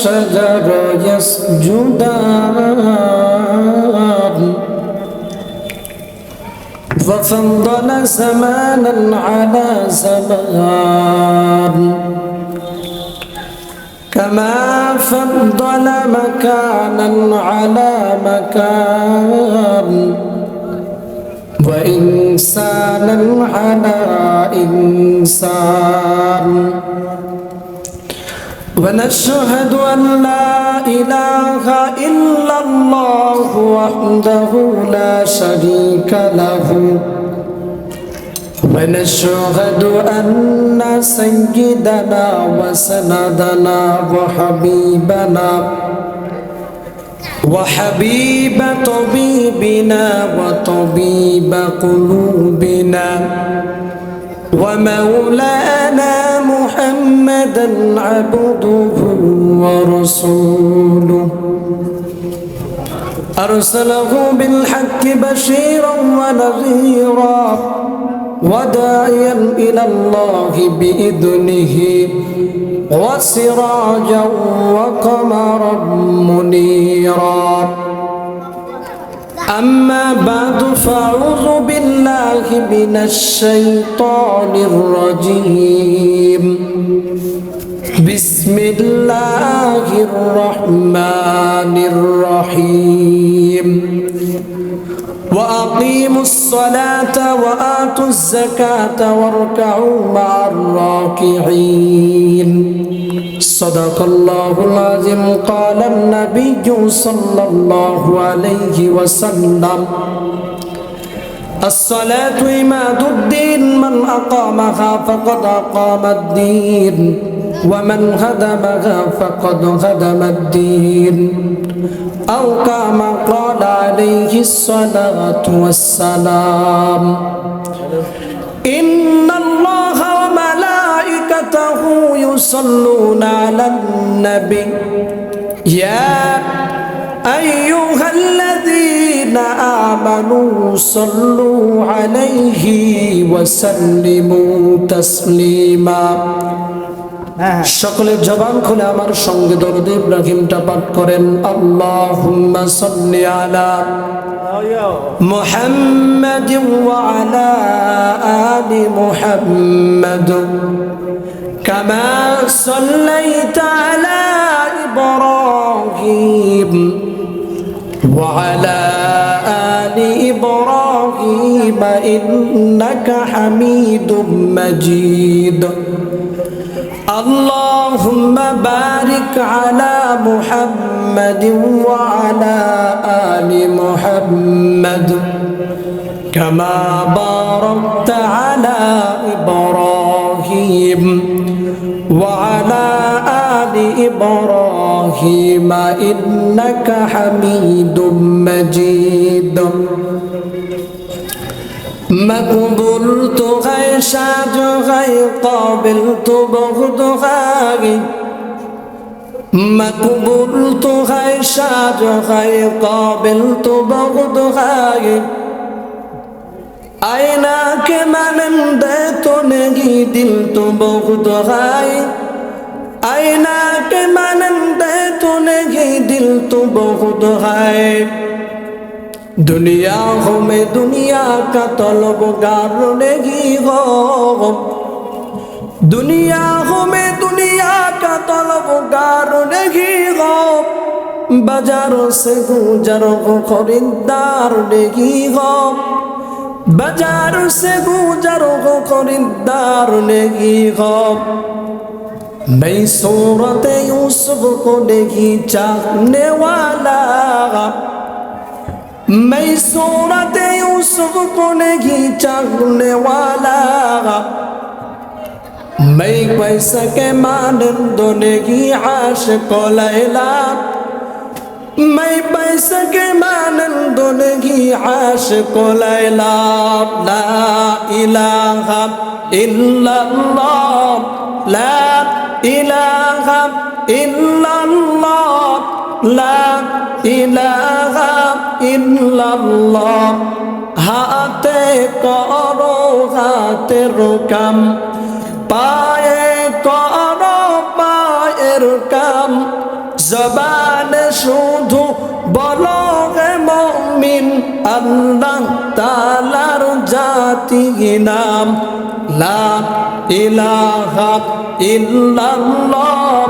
والشجر يسجدان ففضل زمانا على زمان كما فضل مكانا على مكان وإنسانا على إنسان ونشهد أن لا إله إلا الله وحده لا شريك له ونشهد أن سيدنا وسندنا وحبيب طبيبنا وطبيب قلوبنا ومولانا محمدا عبده ورسوله أرسله بالحق بشيرا ونذيرا وداعيا إلى الله بإذنه وسراجا وقمرا منيرا أما بعد فأعوذ بالله من الشيطان الرجيم بسم الله الرحمن الرحيم وأقيموا الصلاة وآتوا الزكاة واركعوا مع الراكعين صدق الله العظيم قال النبي صلى الله عليه وسلم الصلاة عماد الدين من أقامها فقد أقام الدين ومن هدمها فقد هدم الدين أو كما قال عليه الصلاة والسلام إن الله وملائكته يصلون على النبي يا أيها الذين آمنوا صلوا عليه وسلموا تسليما সকলের জবান খুলে আমার সঙ্গে দরুদ ইব্রাহিমটা পাঠ করেন আল্লাহুম্মা সাল্লি আলা মুহাম্মাদিন ওয়া আলা আলি মুহাম্মাদ কামা সাল্লাইতা আলা ইব্রাহিম ওয়া আলা আলি ইব্রাহিম ইন্নাকা হামিদুম মাজিদ اللهم بارك على محمد وعلى آل محمد كما باركت على إبراهيم وعلى آل إبراهيم إنك حميد مجيد مقبول تو ہے شاد ہے قابل تو بغض ہے مقبول تو ہے شاد ہے قابل تو بغض ہے آئینہ کے مانند تو نہیں دل تو بغض ہے آئینہ کے مانند تو نہیں دل تو بغض ہے दुनिया हो में दुनिया का तलबगार नहीं हो दुनिया हो में दुनिया का तलबगार नहीं हो बाजारों से गुजरो को खरीदार नहीं हो बाजारों से गुजरो को खरीदार नहीं हो मैं सूरत यूसुफ को नहीं चाहने वाला मैं सूरत यूसुफ को नहीं चाहने वाला मैं पैसा के मानंद नहीं आशिक लैला मैं पैसा के मानंद नहीं आशिक लैला ला इलाहा इल्लल्लाह ला इलाहा इल्लल्लाह ला इलाहा इल्लल्लाह हाथे करो हाथेर काम पाए करो पाएर काम জবানে শুধু বলো হে মুমিন আল্লাহ তাআলার জাতি নাম লা ইলাহা ইল্লাল্লাহ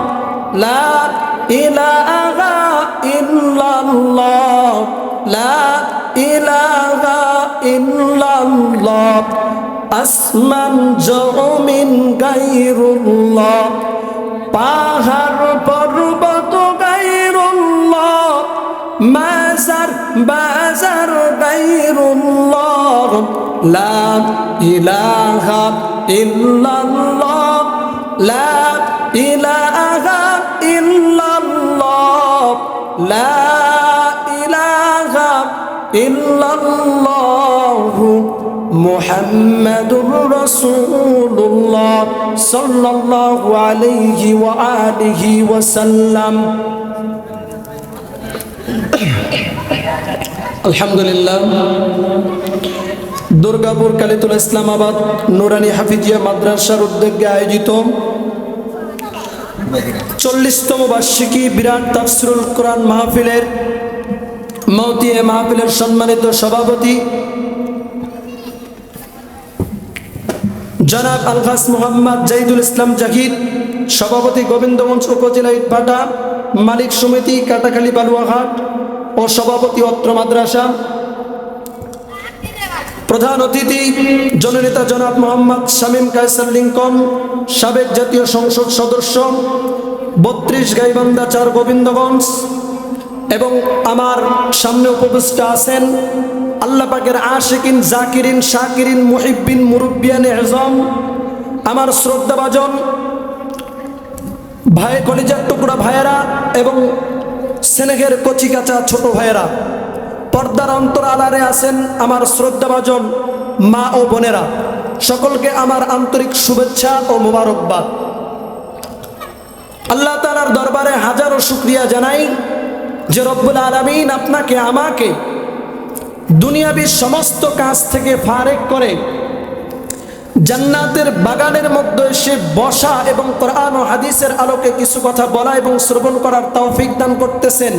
লা ইলাহা ইল্লাল্লাহ লা ইলাহা ইল্লাল্লাহ আসমান জমিন গায়রুল্লাহ পাহাড় পর্বত গায়রুল্লাহ মাজার বাজার গায়রুল্লাহ লা ইলাহা ইল্লাল্লাহ লা ইলাহা ইল্লাল্লাহ লা ইলাহা ইল্লাল্লাহ মুহাম্মাদুর রাসূলুল্লাহ সাল্লাল্লাহু আলাইহি ওয়া আলিহি ওয়াসাল্লাম। আলহামদুলিল্লাহ, দুর্গাপুর কালিতুল ইসলামাবাদ নুরানি হাফিজিয়া মাদ্রাসার উদ্যোগে আয়োজিত 40তম বার্ষিকী বিরাট তাফসিরুল কোরআন মাহফিলের মওতিয়ে মাহফিলের সম্মানিত সভাপতি জনাব আলহাজ মোহাম্মদ জাহিদুল ইসলাম জাহিদ, সভাপতি গোবিন্দগঞ্জ উপজেলা ইটভাটা মালিক সমিতি কাটাখালী বালুয়াঘাট ও সভাপতি অত্র মাদ্রাসা, প্রধান অতিথি জননেতা জনাব মোহাম্মদ শামীম কায়সার লিঙ্কন, সাবেক জাতীয় সংসদ সদস্য 32 গাইবান্ধা 4 গোবিন্দগঞ্জ, এবং আমার সামনে উপবিষ্ট আছেন আল্লাহ পাকের আশিকিন জাকিরিন শাকিরিন মুহিব্বিন মুরব্বিয়ান আযম, আমার শ্রদ্ধাভাজন ভাই কলিজার টুকরা ভাইয়েরা এবং স্নেহের কচিকাচা ছোট ভাইয়েরা, পর্দার অন্তর আড়ালে আছেন আমার শ্রদ্ধাভাজন মা ও বোনেরা, সকলকে আমার আন্তরিক শুভেচ্ছা ও মোবারকবাদ। আল্লাহ তাআলার দরবারে হাজারো শুকরিয়া জানাই যে রব্বুল আলামিন আপনাকে আমাকে দুনিয়াবী সমস্ত কাজ থেকে ফারেক করে জান্নাতের বাগানের মধ্যে এসে বসা এবং কোরআন ও হাদিসের আলোকে কিছু কথা বলা এবং শ্রবণ করার তৌফিক দান করতেছেন।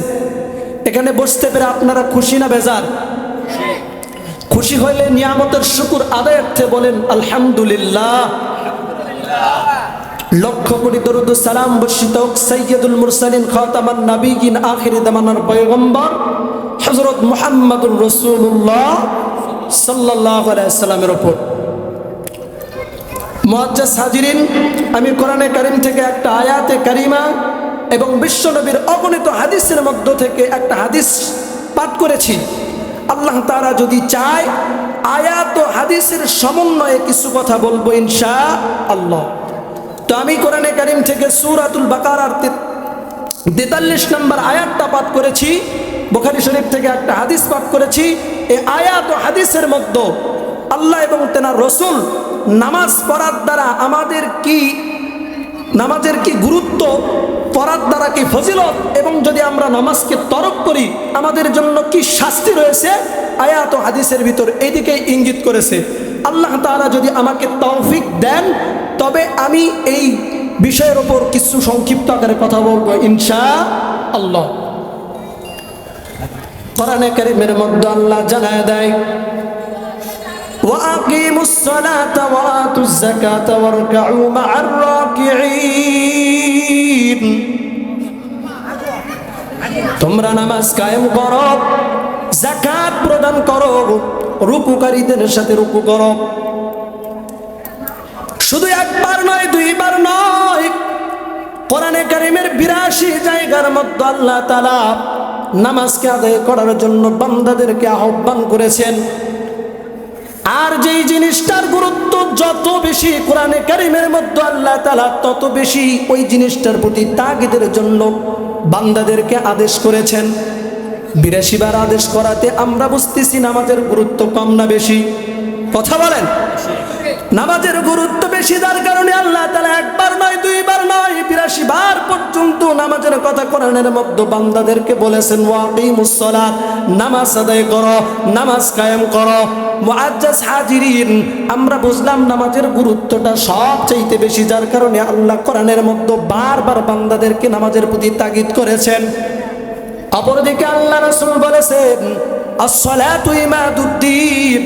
এখানে বসতে পেরে আপনারা খুশি না বেজার? খুশি হইলে নিয়ামতের শুকর আদায়ার্থে বলেন আলহামদুলিল্লাহ। লক্ষ কোটি দরুদ ও সালাম বর্ষিত হোক সাইয়্যিদুল মুরসালিন খাতামান নাবিয়িন আখিরি জামানার পয়গম্বর হযরত মুহাম্মদুর রাসূলুল্লাহ সাল্লাল্লাহু আলাইহি ওয়াসাল্লামের উপর। মুআজ্জাজ হাজিরিন, আমি কোরআনে কারীম থেকে একটা আয়াতে কারিমা এবং বিশ্বনবীর অগণিত হাদিসের মধ্য থেকে একটা হাদিস পাঠ করেছি। আল্লাহ তাআলা যদি চায় আয়াত ও হাদিসের সমন্বয়ে কিছু কথা বলবো ইনশাআল্লাহ। তো আমি কোরআনে কারীম থেকে সূরাতুল বাকারার 43 নম্বর আয়াতটা পাঠ করেছি, বুখারী শরীফ থেকে একটা হাদিস পাঠ করেছি। এই আয়াত ও হাদিসের মধ্যে আল্লাহ এবং তেনার রাসূল নামাজ পড়ার দ্বারা আমাদের কি নামাজের কি গুরুত্ব, পড়ার দ্বারা কি ফজিলত, এবং যদি আমরা নামাজকে তরক করি আমাদের জন্য কি শাস্তি রয়েছে, আয়াত ও হাদিসের ভিতর এইদিকে ইঙ্গিত করেছে। আল্লাহ তাআলা যদি আমাকে তৌফিক দেন তবে আমি এই বিষয়ের উপর কিছু সংক্ষিপ্ত আকারে কথা বলবো ইনশাআল্লাহ। কোরআনে কারীমের মধ্যে আল্লাহ জানায় দেয় وَأَقِيمُوا الصَّلَاةَ وَآتُوا الزَّكَاةَ وَارْكَعُوا مَعَ الرَّاكِعِينَ। তোমরা নামাজ কায়েম করো, যাকাত প্রদান করো, রুকুকারীদের সাথে রুকু করো। শুধু একবার নয়, দুইবার নয়, কোরআনে কারীমের 82 জায়গার মধ্যে আল্লাহ তাআলা নামাজকে আদায় করার জন্য বান্দাদেরকে আহ্বান করেছেন। আর যেই জিনিসটার গুরুত্ব যত বেশি কোরআনে কারীমের মধ্যে আল্লাহ তাআলা তত বেশি ওই জিনিসটার প্রতি তাগিদের জন্য বান্দাদেরকে আদেশ করেছেন। 82 বার আদেশ করাতে আমরা বুঝতেছি নামাজের গুরুত্ব কম না বেশি? কথা বলেন। নামাজের গুরুত্ব বেশি, যার কারণে আল্লাহ তাআলা একবার নয়, দুইবার নয়, ৮২ বার পর্যন্ত নামাজের কথা কোরআনের মধ্যে বান্দাদেরকে বলেছেন, ওয়াকিমুস সালাত, নামাজ আদায় করো, নামাজ কায়েম করো। মুআজ্জাজ হাজিরিন, আমরা বুঝলাম নামাজের গুরুত্বটা সবচাইতে বেশি, যার কারণে আল্লাহ কোরআনের মধ্যে বারবার বান্দাদেরকে নামাজের প্রতি তাগিদ করেছেন। অপরদিকে আল্লাহ রাসূল বলেছেন, আস-সালাতু ইমাদুদ্দিন,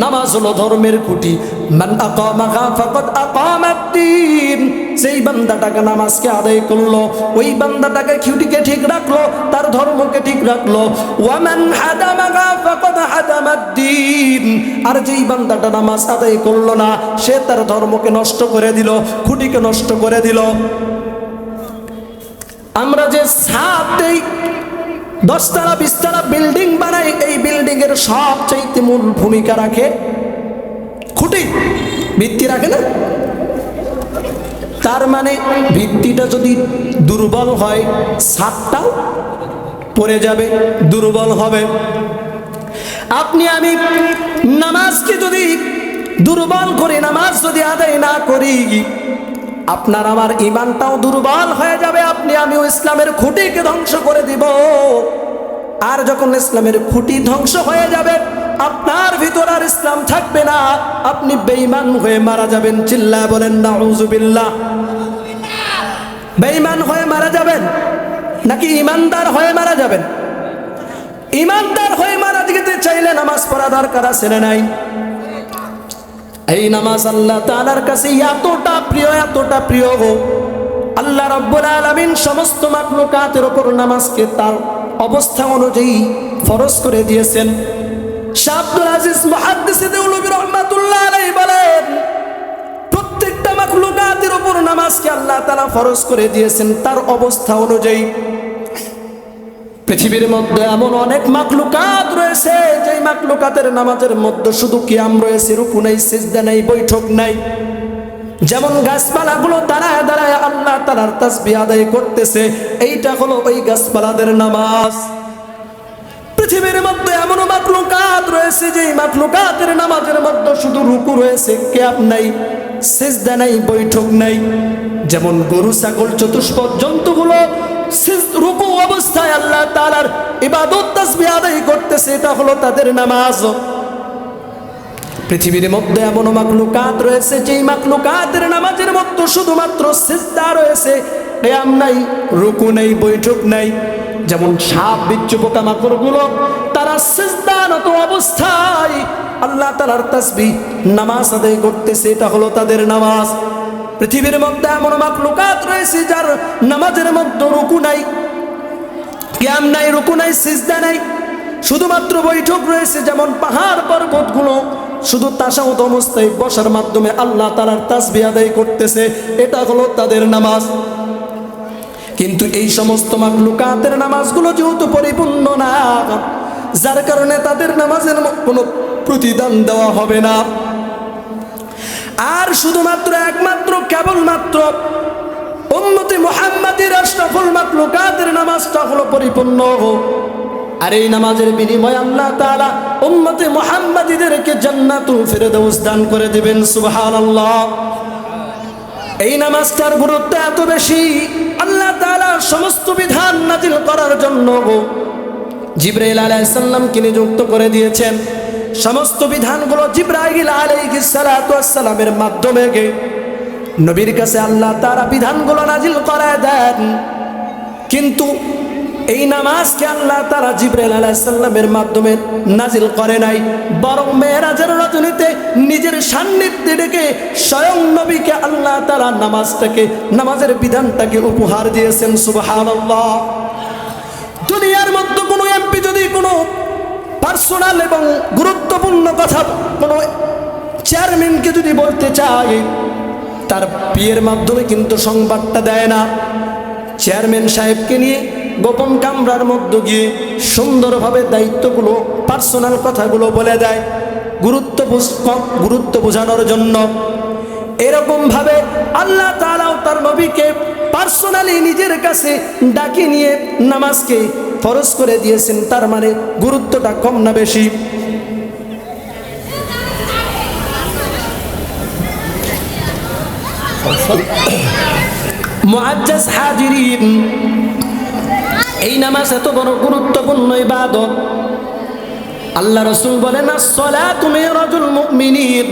নামাজ হলো ধর্মের খুঁটি। মান আকামাহা ফাকাদ আকামাদ্দিন, যেই বান্দাটাকে নামাজকে আদায় করলো, ওই বান্দাটাকে খুঁটিকে ঠিক রাখলো, তার ধর্মকে ঠিক রাখলো। ওয়া মান হাদামাহা ফাকাদ হাদামাদ্দিন, আর যেই বান্দাটা নামাজ আদায় করলো না, সে তার ধর্মকে নষ্ট করে দিল, খুঁটিকে নষ্ট করে দিল। আমরা যে ছাদ দেই, 10 তলা 20 তলা বিল্ডিং বানাই, এই বিল্ডিং এর সবচাইতে মূল ভূমিকা রাখে খুঁটি, ভিত্তি রাখে না? তার মানে ভিত্তিটা যদি দুর্বল হয়, ছাদটাও পড়ে যাবে, দুর্বল হবে। আপনি আমি নামাজকে যদি দুর্বল করে, নামাজ যদি আদায় না করি, আপনার আমার ঈমানটাও দুর্বল হয়ে যাবে। আপনি আমিও ইসলামের খুঁটিকে ধ্বংস করে দিব। আর যখন ইসলামের খুঁটি ধ্বংস হয়ে যাবে, আপনার ভিতর আর ইসলাম থাকবে না, আপনি বেঈমান হয়ে মারা যাবেন। চিল্লায় বলেন নাউযুবিল্লাহ। বেঈমান হয়ে মারা যাবেন নাকি ঈমানদার হয়ে মারা যাবেন? ঈমানদার হয়ে মারা যেতে চাইলে নামাজ পড়া দরকার আছে না নাই? এই নামাজ আল্লাহ তাআলার কাছে এতটা প্রিয়, এতটা প্রিয়, আল্লাহ রাব্বুল আলামিন সমস্ত মাখলুকাতের উপর নামাজকে তার অবস্থা অনুযায়ী ফরজ করে দিয়েছেন। শাহ আব্দুল আজিজ মুহাদ্দিস দেওলভী রাহমাতুল্লাহ আলাইহি বলেন, প্রত্যেকটা মাখলুকাতের উপর নামাজকে আল্লাহ তাআলা ফরজ করে দিয়েছেন তার অবস্থা অনুযায়ী। পৃথিবীর মধ্যে এমন অনেক মাখলুকাত রয়েছে, যেই মাখলুকাতের নামাজের মধ্যে শুধু কিয়াম রয়েছে, রুকু নাই, সিজদা নাই, বৈঠক নাই। যেমন গাছপালাগুলো দাঁড়ায় দাঁড়ায় আল্লাহ তাআলার তাসবিহ আদায় করতেছে, এইটা হলো ওই গাছপালাদের নামাজ। পৃথিবীর মধ্যে এমন মাখলুকাত রয়েছে, যেই মাখলুকাতের নামাজের মধ্যে শুধু রুকু রয়েছে, কিয়াম নাই, সিজদা নাই, বৈঠক নাই। যেমন গরু, ছাগল, চতুষ্পদ জন্তুগুলো রুকু অবস্থায় আল্লাহ তাআলার ইবাদত তাসবিহ আদায় করতেছে, এটা হলো তাদের নামাজ। পৃথিবীর মধ্যে এমন মাখলুকাত রয়েছে, যেই মাখলুকাতের নামাজের মধ্যে শুধুমাত্র সিজদা রয়েছে, কিয়াম নাই, রুকু নাই, বৈঠক নাই। যেমন সাপ, বিচ্ছু, পোকামাকড়গুলো তারা সিজদারত অবস্থায় আল্লাহ তাআলার তাসবিহ নামাজ আদায় করতেছে, এটা হলো তাদের নামাজ। পৃথিবীর মধ্যে এমন মাখলুকাত রয়েছে যার নামাজের মধ্যে রুকু নাই, কিয়াম নাই, রুকু নাই, সিজদা নাই, শুধুমাত্র বৈঠক রয়েছে। যেমন পাহাড় পর্বতগুলো শুধু তাশাহুদ অবস্থায় বসার মাধ্যমে আল্লাহ তাআলার তাসবিহ আদায় করতেছে, এটা হলো তাদের নামাজ। কিন্তু এই সমস্ত মাখলুকাতের নামাজগুলো যেহেতু পরিপূর্ণ না, যার কারণে তাদের নামাজের কোনো প্রতিদান দেওয়া হবে না। আর শুধুমাত্র একমাত্র কেবলমাত্র উম্মতে মুহাম্মাদির আশরাফুল মাখলুকাতের নামাজটা হলো পরিপূর্ণ। আর এই নামাজের বিনিময়ে আল্লাহ তাআলা উম্মতে মুহাম্মাদিদেরকে জান্নাতুল ফিরদাউস দান করে দিবেন। সুবহানাল্লাহ। এই নামাজটার গুরুত্ব এত বেশি, আল্লাহ তাআলা সমস্ত বিধান নাজিল করার জন্য জিবরাইল আলাইহিস সালামকে নিযুক্ত করে দিয়েছেন। সমস্ত বিধানগুলো জিবরাইল আলাইহিস সালাতু ওয়াস সালামের মাধ্যমে নবীর কাছে আল্লাহ তাআলা বিধানগুলো নাজিল করায় দেন। কিন্তু এই নামাজকে আল্লাহ তাআলা জিবরাইল আলাইহিস সালামের মাধ্যমে নাজিল করে নাই, বরং মেরাজের রজনীতে নিজের সান্নিধ্যে ডেকে স্বয়ং নবীকে আল্লাহ তাআলা নামাজের বিধানটাকে উপহার দিয়েছেন। সুবহানাল্লাহ। দুনিয়ার মধ্যে কোনো এমপি যদি কোনো পার্সোনাল এবং গুরুত্বপূর্ণ কথা কোনো চেয়ারম্যানকে যদি বলতে চায়, তার পিএর মাধ্যমে কিন্তু সংবাদটা দেয় না। চেয়ারম্যান সাহেবকে নিয়ে গোপন কামরার মধ্যে গিয়ে সুন্দরভাবে দায়িত্বগুলো, পার্সোনাল কথাগুলো বলে দেয়, গুরুত্ব বোঝানোর জন্য। এরকমভাবে আল্লাহ তাআলাও তার নবীকে পার্সোনালি নিজের কাছে ডাকি নিয়ে নামাজকে ফরজ করে দিয়েছেন। তার মানে গুরুত্বটা কম না বেশি? মুআজ্জাজ হাজিরিন, এই নামাজ এত বড় গুরুত্বপূর্ণ ইবাদত। আল্লাহ রাসূল বলেন, as-সালাতু মিরাজুল মুমিনিন,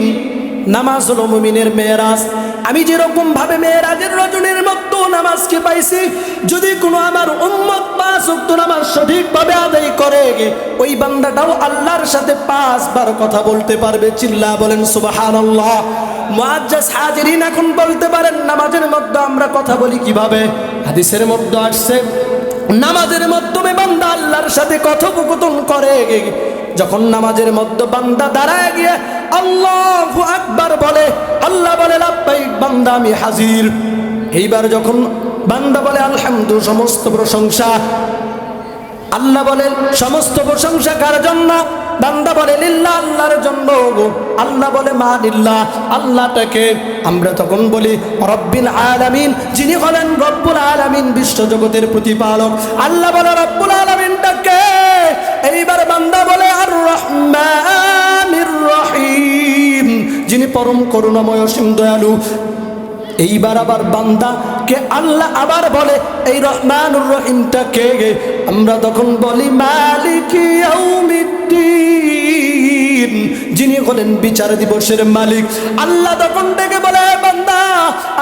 নামাজ হলো মুমিনের মেরাজ। আমি যেরকম ভাবে মেরাজের রজনীর মতো নামাজকে পাইছি, যদি কোনো আমার উম্মত 5 ওয়াক্ত নামাজ সঠিকভাবে আদায় করে, ওই বান্দাটাও আল্লাহর সাথে 5 বার কথা বলতে পারবে। চিল্লা বলেন সুবহানাল্লাহ। মুআজ্জাজ হাজিরিন, এখন বলতে পারেন নামাজের মধ্যে আমরা কথা বলি কিভাবে? হাদিসের মধ্যে আসছে, নামাজের মাধ্যমে বান্দা আল্লাহর সাথে কথোপকথন করে। যখন নামাজের মধ্যে বান্দা দাঁড়ায় গিয়ে আল্লাহু আকবার বলে, আল্লাহ বলে লাব্বাইক বান্দা আমি হাজির। এইবার যখন বান্দা বলে আলহামদুলিল্লাহ, সমস্ত প্রশংসা, আল্লাহ বলেন সমস্ত প্রশংসা কার জন্য? বান্দা বলে লিল্লাহ, আল্লাহর জন্য। আল্লাহ বলে মা লিল্লাহ, আল্লাহটাকে আমরা তখন বলি রব্বিল আলামিন, যিনি হলেন রব্বুল আলামিন, বিশ্বজগতের প্রতিপালক। আল্লাহ বলে রব্বুল আলামিনটাকে। এইবার বান্দা বলে আর রহমানির রহিম, যিনি পরম করুণাময় অসীম দয়ালু। এইবার আবার বান্দাকে আল্লাহ আবার বলে এই রহমানুর রহিমটাকে। আমরা তখন বলি মালিকি ইয়াউমিদ্দিন, যিনি হলেন বিচার দিবসের মালিক। আল্লাহ তখন ডেকে বলে বান্দা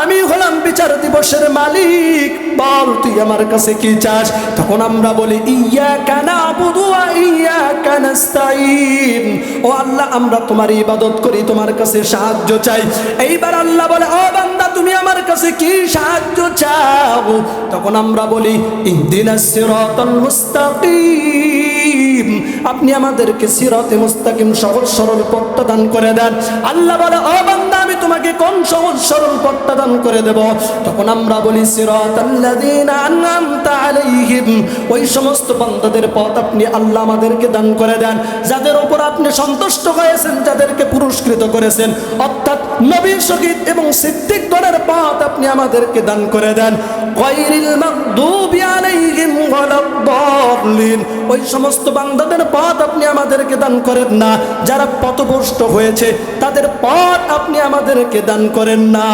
আমি হলাম বিচার দিবসের মালিক, বল তুই আমার কাছে কি চাস? তখন আমরা বলি ইয়্যাকা না'বুদু ওয়া ইয়্যাকা নাস্তাঈন, ও আল্লাহ আমরা তোমার ইবাদত করি, তোমার কাছে সাহায্য চাই। এইবার আল্লাহ বলে ও বান্দা তুমি আমার কাছে কি সাহায্য চাও? তখন আমরা বলি ইহদিনাস সিরাতাল মুস্তাকিম, আপনি আমাদেরকে সিরাতে মুস্তাকিম সহজ সরল পথটা দান করে দেন। আল্লাহ বলে ও বান্দা আমি তোমাকে কোন সহজ সরল পথটা দান করে দেব? তখন আমরা বলি সিরাতাল্লাযীনা আন'আমতা আলাইহিম, ওই সমস্ত বান্দাদের পথ আপনি আল্লাহ আমাদেরকে দান করে দেন যাদের উপর আপনি সন্তুষ্ট হয়েছেন, যাদেরকে পুরস্কৃত করেছেন, অর্থাৎ নবী, শহীদ এবং সিদ্দিকগণের পথ আপনি আমাদেরকে দান করে দেন। গায়রিল মাগদুবি আলাইহিম ওয়ালাদ-দাল্লিন, ওই সমস্ত বান্দাদের পথ আপনি আমাদেরকে দান করেন না যারা পথভ্রষ্ট হয়েছে, তাদের পথ আপনি আমাদেরকে দান করেন না।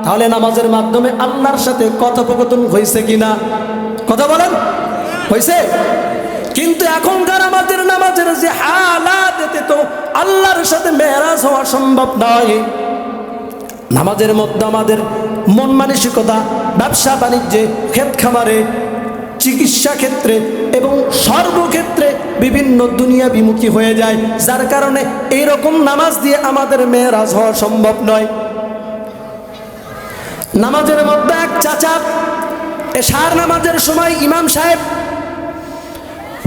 তাহলে নামাজের মাধ্যমে আল্লাহর সাথে কথোপকথন হয়েছে কিনা? কথা বলেন, হয়েছে? কিন্তু এখনকার আমাদের নামাজের যে হালাত, এতে তো আল্লাহর সাথে মেরাজ হওয়া সম্ভব নয়। নামাজের মধ্যে আমাদের মন মানসিকতা ব্যবসা বাণিজ্যে, ক্ষেত খামারে, চিকিৎসা ক্ষেত্রে এবং সর্বক্ষেত্রে বিভিন্ন দুনিয়া বিমুখী হয়ে যায়, যার কারণে এইরকম নামাজ দিয়ে আমাদের মেরাজ হওয়া সম্ভব নয়। নামাজের মধ্যে এক চাচা এশার নামাজের সময় ইমাম সাহেব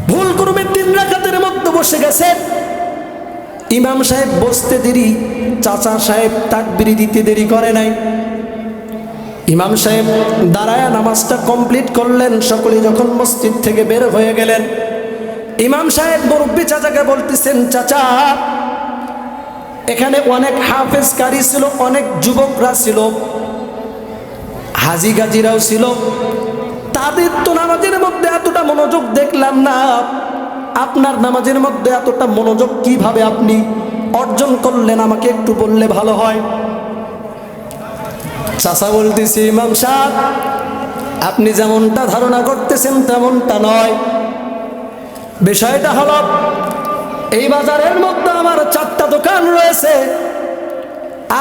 ভুল করবে 3 রাকাতের মধ্যে বসে গেছে। ইমাম সাহেব বসতে দেরি, চাচা সাহেব তাকবীর দিতে দেরি করে নাই। ইমাম সাহেব দাঁড়ায় নামাজটা কমপ্লিট করলেন। সকলে যখন মসজিদ থেকে বের হয়ে গেলেন, ইমাম সাহেব মুরব্বী চাচাকে বলতেছেন, চাচা এখানে অনেক হাফেজ কারি ছিল, অনেক যুবকরা ছিল, হাজি গাজিরাও ছিল, তাদের তো নামাজের মধ্যে এতটা মনোযোগ দেখলাম না। আপনার নামাজের মধ্যে এতটা মনোযোগ কিভাবে আপনি অর্জন করলেন? আমাকে একটু বললে ভালো হয়। চাচা বলতেছি, ইমাম সাহেব আপনি যেমনটা ধারণা করতেছেন তেমনটা নয়। বিষয়টা হলো এই বাজারের মধ্যে আমার 4টা দোকান রয়েছে,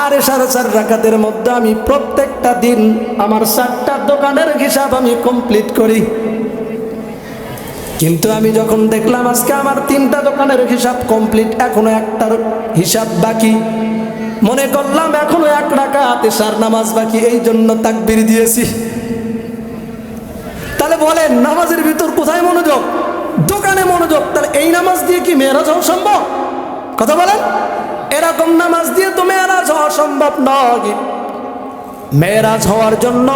আর 4.5 রাকাতের মধ্যে আমি প্রত্যেকটা দিন আমার 4টা দোকানের হিসাব আমি কমপ্লিট করি। কিন্তু আমি যখন দেখলাম আজকে আমার 3টা দোকানের হিসাব কমপ্লিট, এখনো একটার হিসাব বাকি, মনে করলাম এখনো 1 রাকাত এশার নামাজ বাকি, এই জন্য তাকবীর দিয়েছি। তাহলে বলেন নামাজের ভিতর কোথায় মনোযোগ? দোকানে মনোযোগ। তাহলে এই নামাজ দিয়ে কি মেরাজ হওয়া সম্ভব? কথা বলেন, এরকম নামাজ দিয়ে তো মেরাজ হওয়া সম্ভব নয়। মেরাজ হওয়ার জন্য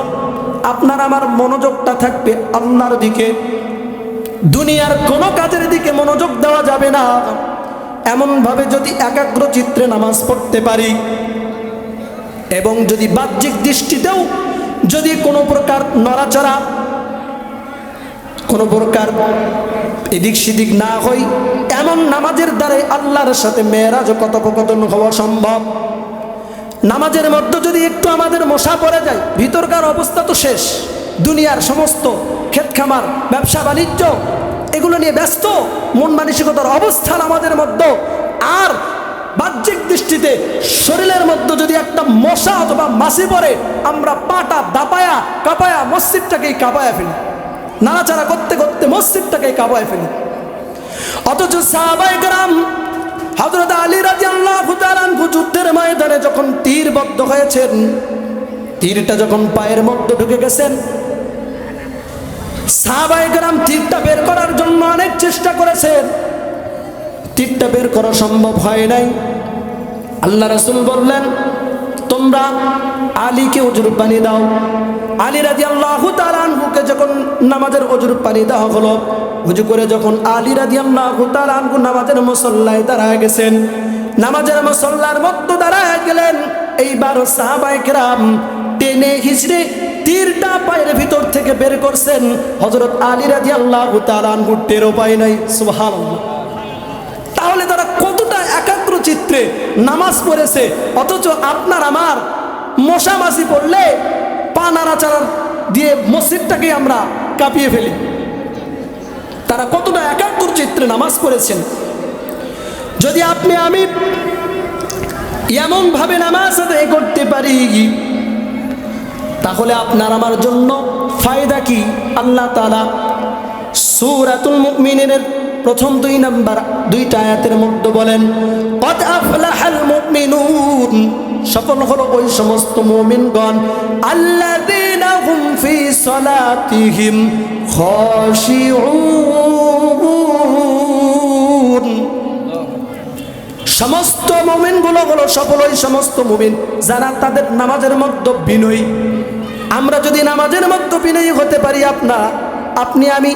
আপনার আমার মনোযোগটা থাকবে আল্লাহর দিকে, দুনিয়ার কোনো কাজের দিকে মনোযোগ দেওয়া যাবে না। এমনভাবে যদি একাগ্র চিত্রে নামাজ পড়তে পারি এবং যদি বাহ্যিক দৃষ্টিতেও যদি কোনো প্রকার নড়াচড়া, কোনো প্রকার এদিক সেদিক না হই, এমন নামাজের দ্বারাই আল্লাহর সাথে মেরাজ ও কথোপকথন হওয়া সম্ভব। নামাজের মধ্যে যদি একটু আমাদের মশা পড়ে যায়, ভিতরকার অবস্থা তো শেষ। দুনিয়ার সমস্ত ক্ষেত খামার, ব্যবসা বাণিজ্য এগুলো নিয়ে ব্যস্ত, মন মানসিকতার অবস্থান আমাদের মধ্যে। আর বাহ্যিক দৃষ্টিতে শরীরের মধ্যে যদি একটা মশা অথবা মাছি পড়ে, আমরা পাটা দাপায়া কাঁপায়া মসজিদটাকেই কাঁপায়া ফেলি, নাড়াচাড়া করতে করতে মসজিদটাকেই কাঁপায়া ফেলি। অথচ সাহাবায়ে কেরাম হযরত আলী রাদিয়াল্লাহু তাআলা আনহু যুদ্ধের ময়দানে যখন তীরবদ্ধ হয়েছেন, তীরটা যখন পায়ের মধ্যে ঢুকে গেছেন, সাহাবায়ে কেরাম তীরটা বের করার জন্য অনেক চেষ্টা করেছেন, তীরটা বের করা সম্ভব হয় নাই। আল্লাহ রাসূল বললেন, তোমরা আলীকে ওযুর পানি দাও। আলী রাদিয়াল্লাহু তাআলা আনহুকে যখন নামাজের ওযুর পানি দেওয়া হলো, ওযু করে যখন আলী রাদিয়াল্লাহু তাআলা আনহু নামাজের মুসল্লায় দাঁড়ায় গেছেন, নামাজের মুসল্লার মধ্যে দাঁড়ায় গেলেন, এইবার সাহাবায়ে কেরাম টেনে হিচড়ে তীরটা পায়ের ভিতর থেকে বের করছেন। হযরত আলী রাদিয়াল্লাহু তাআলা আনহু টেরও পায় নাই। সুবহানাল্লাহ। তাহলে তারা কতটা একাগ্র চিত্রে নামাজ পড়েছে, অথচ আপনার আমার মশা মাছি পড়লে পা নাড়াচাড়া দিয়ে মসজিদটাকে আমরা কাঁপিয়ে ফেলি। তারা কতটা একাগ্র চিত্রে নামাজ পড়েছেন। যদি আপনি আমি এমনভাবে নামাজ আদায় করতে পারি, তাহলে আপনার আমার জন্য ফায়দা কি? আল্লাহ তাআলা সূরাতুল মুমিনের প্রথম 2 নাম্বার 2টা আয়াতের মধ্যে বলেন, কদ আফলাহাল মুমিনুন, সফল হলো ওই সমস্ত মুমিনগণ, আল্লাযীনা হুম ফি সালাতিহিম খাশিউন। সমস্ত মুমিনগুলো হলো সফল ওই সমস্ত মুমিন যারা তাদের নামাজের মধ্যে বিনয়ী। আমরা যদি নামাজের মধ্যে বিনয়ী হতে পারি, আপনি আমি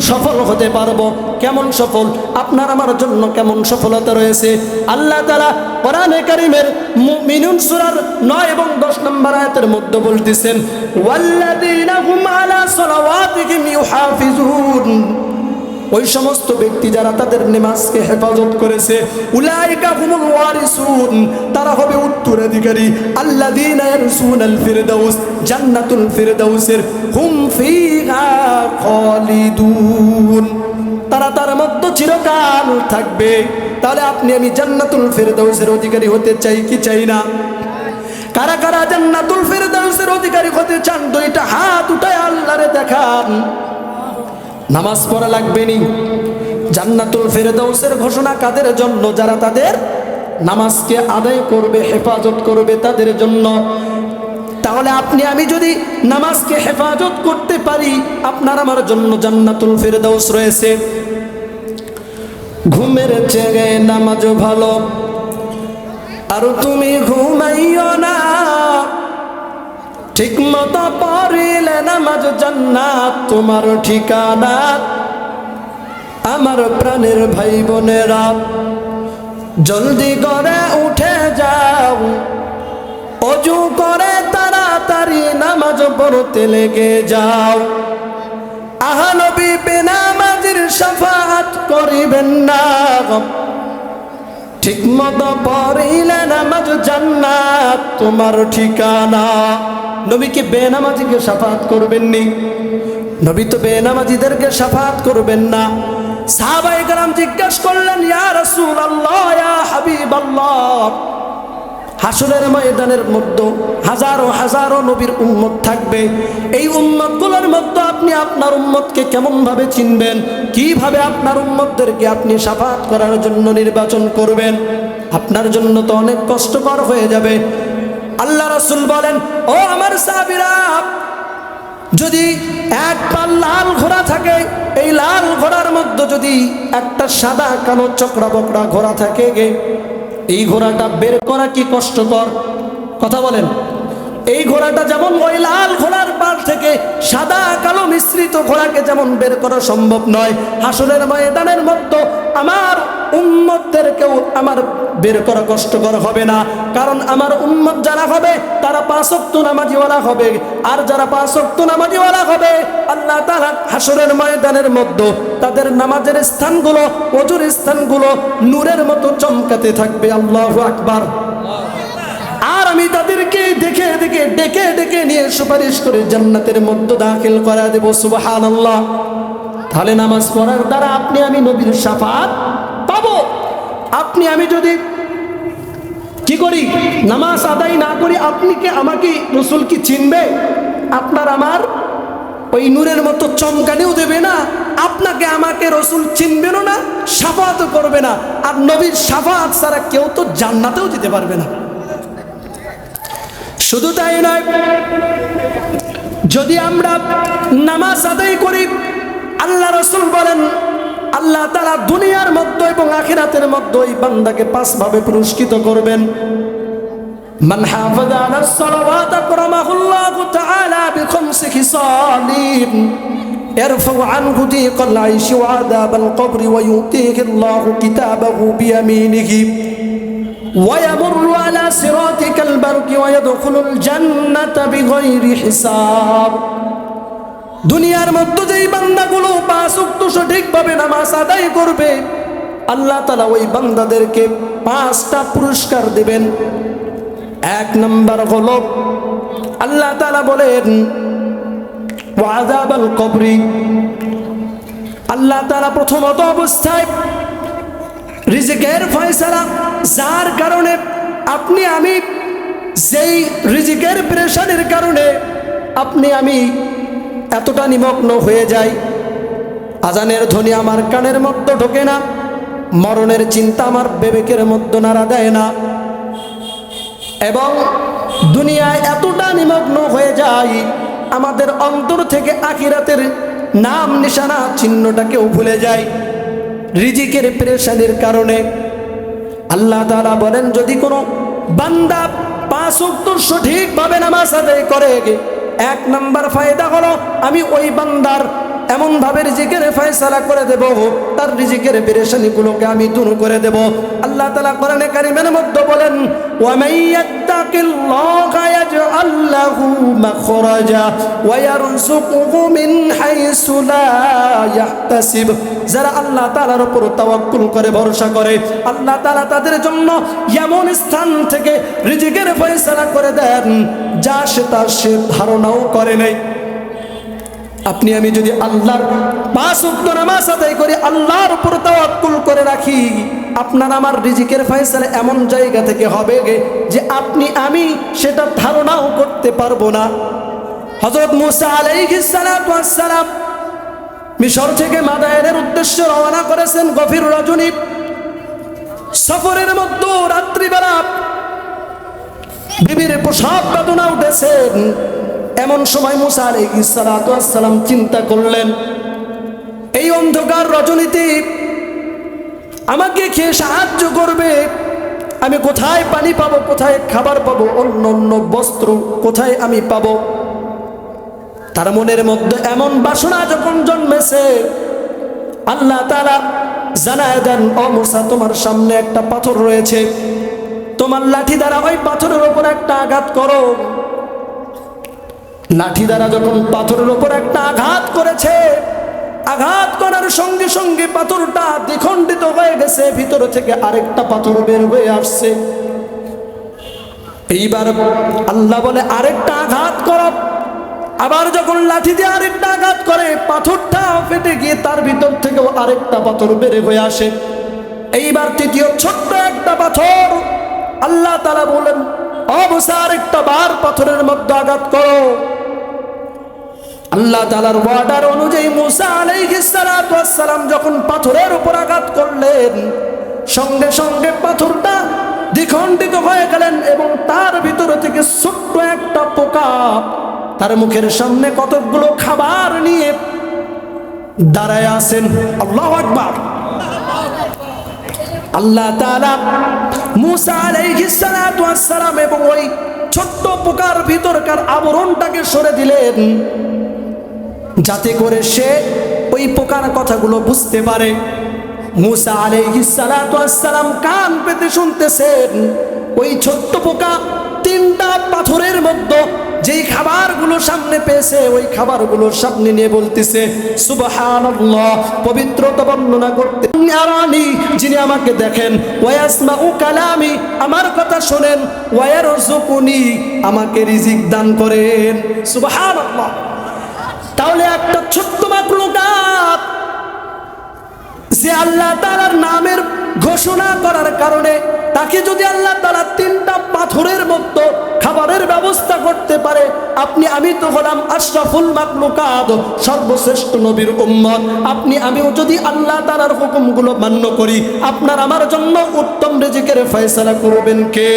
সফল হতে পারবো। কেমন সফল? আপনার আমার জন্য কেমন সফলতা রয়েছে? আল্লাহ তাআলা কোরআনে কারীমের মুমিনুন সূরার 9 এবং 10 নম্বর আয়াতের মধ্যে বলতেছেন, ওয়াল্লাযীনা হুম আলা সালাওয়াতিহিম ইউহাফিজুন। ওই সমস্ত ব্যক্তি যারা তাদের নামাজকে হেফাজত করেছে, উলাইকা হুমুল ওয়ারিসুন, তারা হবে উত্তরাধিকারী। আল্লাযীনা ইয়ারসুনাল ফিরদাউস, জান্নাতুল ফিরদাউসের হুম ফিহা খালিদুন, তারা তার মধ্যে চিরকাল থাকবে। তাহলে আপনি আমি জান্নাতুল ফিরদাউসের অধিকারী হতে চাই কি চাই না? কারা কারা জান্নাতুল ফিরদাউসের অধিকারী হতে চান? 2টা হাত উঠায় আল্লাহরে দেখান। নামাজ পড়া লাগবে নি? জান্নাতুল ফিরদাউসের ঘোষণা কাদের জন্য? যারা তাদের নামাজকে আদায় করবে, হেফাজত করবে, তাদের জন্য। তাহলে আপনি আমি যদি নামাজকে হেফাজত করতে পারি, আপনার আমার জন্য জান্নাতুল ফিরদাউস রয়েছে। ঘুমের চেয়ে নামাজ ভালো, আর তুমি ঘুমাইও না, ঠিক মতো পড়িলে নামাজ জান্নাত তোমার ঠিকানা। আমার প্রাণের ভাই বোনেরা, জলদি করে উঠে যাও, ওযু করে তাড়াতাড়ি নামাজ পড়তে লেগে যাও। আহা নবী বেনামাজির শাফাআত করিবেন না, ঠিক মতো পড়িলে নামাজ জান্নাত তোমার ঠিকানা। নবীকে বেনামাজিকে শাফাআত করবেননি? নবী তো বেনামাজিদেরকে শাফাআত করবেন না। সাহাবায়ে কেরাম জিজ্ঞাসা করলেন, ইয়া রাসূলুল্লাহ, ইয়া হাবিবাল্লাহ, হাসরের ময়দানের মধ্যে হাজারো হাজারো নবীর উম্মত থাকবে, এই উম্মতগুলোর মধ্যে আপনি আপনার উম্মতকে কেমন ভাবে চিনবেন? কিভাবে আপনার উম্মতদেরকে আপনি শাফাআত করার জন্য নির্বাচন করবেন? আপনার জন্য তো অনেক কষ্টকর হয়ে যাবে। আল্লাহ রাসূল বলেন, ও আমার সাহাবীরা, যদি এক পাল লাল ঘোড়া থাকে, এই লাল ঘোড়ার মধ্যে যদি একটা সাদা কালো চক্রা বকরা ঘোড়া থাকে, এই ঘোড়াটা বের করা কি কষ্টকর? কথা বলেন। এই ঘোড়াটা যেমন ওই লাল ঘোড়ার পাল থেকে সাদা কালো মিশ্রিত ঘোড়াকে যেমন বের করা সম্ভব নয়, হাসরের ময়দানের মধ্যে আমার উম্মতদেরকেও আমার বের করা কষ্টকর হবে না। কারণ আমার উম্মত যারা হবে তারা 5 ওয়াক্ত নামাজিওয়ালা হবে, আর যারা 5 ওয়াক্ত নামাজিওয়ালা হবে, আল্লাহ তাআলা হাসরের ময়দানের মধ্যে তাদের নামাজের স্থানগুলো, ওযুর স্থানগুলো নূরের মতো চমকাতে থাকবে। আল্লাহু আকবার। আমি তাদেরকে দেখে দেখে ডেকে ডেকে নিয়ে সুপারিশ করে জান্নাতের মধ্যে দাখিল করা দেব। সুবহানাল্লাহ। তাহলে নামাজ পড়ার দ্বারা আপনি আমি নবীর শাফাত পাবো। আপনি আমি যদি কি করি, নামাজ আদায় না করি, আপনি কি আমাকে রসুল কি চিনবে? আপনার আমার ওই নূরের মতো চমকানিও দেবে না, আপনাকে আমাকে রসুল চিনবেনও না, শাফাতও করবে না। আর নবীর শাফাত ছাড়া কেউ তো জান্নাতেও যেতে পারবে না। শুধু তাই নয়, যদি আমরা নামাজ আদায় করি, আল্লাহ রসুল বলেন আল্লাহ তাআলা দুনিয়ার মধ্যে এবং আখিরাতের মধ্যে ওই বান্দাকে 5 ভাবে পুরস্কৃত করবেন। মান হাফাযা আলাস সালাওয়াত আকরামাহুল্লাহু তাআলা বিখামসি খিসালিন ইয়ারফাউ আনহু দিকাল আইশি ওয়া আযাবাল কবরি ওয়া ইউতিহি আল্লাহু কিতাবাহু বিয়ামিনিহি ওয়া ইয়ামুররু আলা সিরাতিকাল বারকি ওয়া ইয়াদখুলুল জান্নাতা বিগাইরি হিসাব। দুনিয়ার মধ্যে যেই বান্দাগুলো 5 ওয়াক্ত সঠিকভাবে নামাজ আদায় করবে, আল্লাহ তাআলা ওই বান্দাদেরকে 5টা পুরস্কার দেবেন। 1 নাম্বার হলো আল্লাহ তাআলা বলেন ওয়া আযাবাল কবরি, আল্লাহ তাআলা প্রথমত অবস্থায় রিজিকের ফয়সালা, যার কারণে আপনি আমি যেই রিজিকের প্রেশারের কারণে আপনি আমি এতটা নিমগ্ন হয়ে যাই, আজানের ধ্বনি আমার কানের মধ্যে ঢোকে না, মরণের চিন্তা আমার বিবেকের মধ্যে নাড়া দেয় না, এবং দুনিয়ায় এতটা নিমগ্ন হয়ে যায় আমাদের অন্তর থেকে আখিরাতের নাম নিশানা চিহ্নটাকেও ভুলে যায় রিজিকের প্রেশারের কারণে। আল্লাহ তাআলা বলেন যদি কোনো বান্দা 5 ওয়াক্ত সঠিকভাবে নামাজ আদায় করে, 1 নাম্বার ফায়দা হলো আমি ওই বান্দার এমনভাবে রিজিকের ফয়সালা করে দেব, তার রিজিকের পেরেশানিগুলোকে আমি দূর করে দেব। আল্লাহ তাআলা কোরআনে কারীমের মধ্যে বলেন ওয়া মাইয়াত্তাকিল্লাহা ইয়াজআল লাহু মাখরাজা ওয়া ইয়ারযুকুহু মিন হাইসু লা ইয়াহতাসিব। যারা আল্লাহ তাআলার উপর তাওয়াক্কুল করে, ভরসা করে, আল্লাহ তাআলা তাদের জন্য এমন স্থান থেকে রিজিকের ফয়সালা করে দেন যা সে ধারণাও করে নাই। আপনি আমি যদি আল্লাহর 5 ওয়াক্ত নামাজ আদায় করি, আল্লাহর উপর তাওয়াক্কুল করে রাখি, আপনার আমার রিজিকের ফয়সালা এমন জায়গা থেকে হবে যে আপনি আমি সেটা ধারণাও করতে পারবো না। হযরত মূসা আলাইহিস সালাতু ওয়াস সালাম মিশর থেকে মাদায়েনের উদ্দেশ্যে রওনা করেছেন গভীর রজনী, সফরের মধ্যে রাত্রিবেলা বিবির প্রসব বেদনা উঠেছেন। এমন সময় মূসা আলাইহিস সালাতু ওয়াস সালাম চিন্তা করলেন এই অন্ধকার রজনীতে আমাকে খেয়ে সাহায্য করবে, আমি কোথায় পানি পাবো, কোথায় খাবার পাবো, অন্য অন্য বস্ত্র কোথায় আমি পাবো। তার মনের মধ্যে এমন বাসনা যখন জন্মেছে, আল্লাহ তাআলা জানায় দেন ও মূসা তোমার সামনে একটা পাথর রয়েছে, তোমার লাঠি দ্বারা ওই পাথরের উপর একটা আঘাত করো। লাঠি দ্বারা যখন পাথরের উপর একটা আঘাত করেছে, আঘাত করার সঙ্গে সঙ্গে পাথরটা দ্বিখণ্ডিত হয়ে গেছে, ভিতর থেকে আরেকটা পাথর বের হয়ে আসছে। এইবার আল্লাহ বলে আরেকটা আঘাত করো। আবার যখন লাঠি দিয়ে আরেকটা আঘাত করে, পাথরটা ফেটে গিয়ে তার ভিতর থেকেও আরেকটা পাথর বের হয়ে আসে। এইবার তৃতীয় ছোট্ট একটা পাথর, আল্লাহ তাআলা বলেন ও মূসা আরেকটা বার পাথরের মধ্যে আঘাত করো। আল্লাহ তাআলার ওয়ার্ডার অনুযায়ী মূসা আলাইহিস সালাতু ওয়াস সালাম যখন পাথরের উপর আঘাত করলেন, সঙ্গে সঙ্গে পাথরটা দ্বিখণ্ডিত হয়ে গেলেন এবং তার ভিতর থেকে ছোট্ট একটা পোকা তার মুখের সামনে কতগুলো খাবার নিয়ে দাঁড়ায় আছেন। আল্লাহু আকবার। আল্লাহ তাআলা মূসা আলাইহিস সালাতু ওয়াস সালাম এবং ওই ছোট্ট পোকার ভিতরকার আবরণটাকে সরে দিলেন, যাতে করে সে ওই পোকার কথাগুলো বুঝতে পারে। মূসা আলাইহিস সালাতু ওয়াস সালাম কান পেতে শুনতেছেন ওই ছোট্ট পোকা 3টা পাথরের মধ্যে যেই খাবারগুলো সামনে পেয়েছে ওই খাবারগুলো সামনে নিয়ে বলতেছে সুবহানাল্লাহ, পবিত্রতা বর্ণনা করতে আরানি, যিনি আমাকে দেখেন, ওয়াসমাউ কালামি, আমার কথা শোনেন, ওয়ারযুকুনি, আমাকে রিজিক দান করেন। সুবহানাল্লাহ। তাহলে একটা ছোট্ট মাখলুকাত যে আল্লাহ তাআলার নামের ঘোষণা করার কারণে তাকে যদি আল্লাহ তাআলা 3টা পাথরের মতো খাবারের ব্যবস্থা করতে পারে, আপনি আমি তো হলাম আশরাফুল মাখলুকাত, সর্বশ্রেষ্ঠ নবীর উম্মত। আপনি আমিও যদি আল্লাহ তাআলার হুকুমগুলো মান্য করি, আপনার আমার জন্য উত্তম রিজিকের ফয়সালা করবেন কে?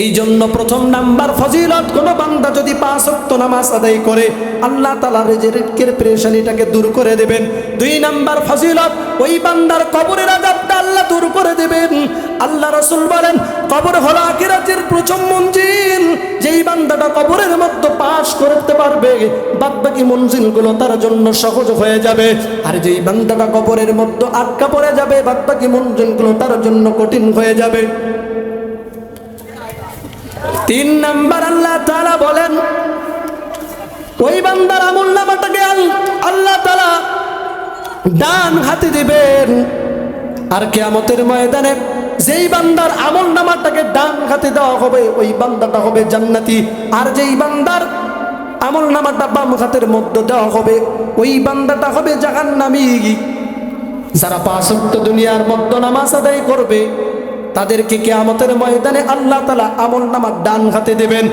এই জন্য প্রথম নাম্বার ফজিলত, কোন বান্দা যদি 5 ওয়াক্ত নামাজ আদায় করে আল্লাহ তাআলা রিজিকের পেরেশানিটাকে দূর করে দেবেন। 2 নাম্বার ফজিলত, ওই বান্দার কবরের আযাবটা আল্লাহ দূর করে দেবেন। আল্লাহ রাসূল বলেন কবর হলো আখিরাতের প্রথম মঞ্জিল। যেই বান্দাটা কবরের মধ্যে পাস করতে পারবে বাদবাকি মঞ্জিলগুলো তার জন্য সহজ হয়ে যাবে। আর যেই বান্দাটা কবরের মধ্যে আটকা পড়ে যাবে বাদবাকি মঞ্জিলগুলো তার জন্য কঠিন হয়ে যাবে। 3 নাম্বার আল্লাহ তাআলা বলেন ওই বান্দার আমলনামাটাকে আল্লাহ তাআলা ডান হাতে দিবেন। আর কিয়ামতের ময়দানে যেই বান্দার আমলনামাটাকে ডান হাতে দেওয়া হবে ওই বান্দাটা হবে জান্নাতি। আর যেই বান্দার আমলনামাটা বাম হাতের মধ্যে দেওয়া হবে ওই বান্দাটা হবে জাহান্নামী। যারা 5 ওয়াক্ত দুনিয়ার মধ্যে নামাজ আদায় করবে তাদেরকে কিয়ামতের ময়দানে আল্লাহ তাআলা আমলনামা ডান হাতে দেবেন।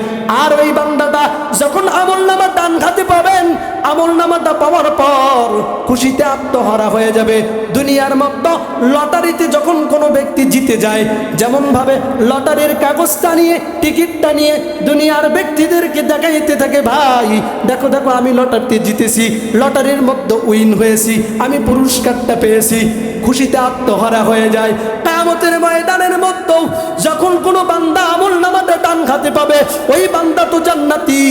আর ওই বান্দাটা যখন আমলনামা ডান হাতে পাবেন, আমলনামাটা পাওয়ার পর খুশিতে আত্মহারা হয়ে যাবে। দুনিয়ার মধ্যে লটারিতে যখন কোনো ব্যক্তি জিতে যায়, যেমন ভাবে লটারির কাগজটা নিয়ে টিকিটটা নিয়ে দুনিয়ার ব্যক্তিদেরকে দেখাইতে থাকে, ভাই দেখো দেখো আমি লটারিতে জিতেছি, লটারির মধ্যে উইন হয়েছি, আমি পুরস্কারটা পেয়েছি, খুশিতে আত্মহারা হয়ে যায়। কিয়ামতের ময়দানের মধ্যে যখন কোনো বান্দা আমলনামাটা ডান হাতে পাবে ওই বান্দা তো জান্নাতি।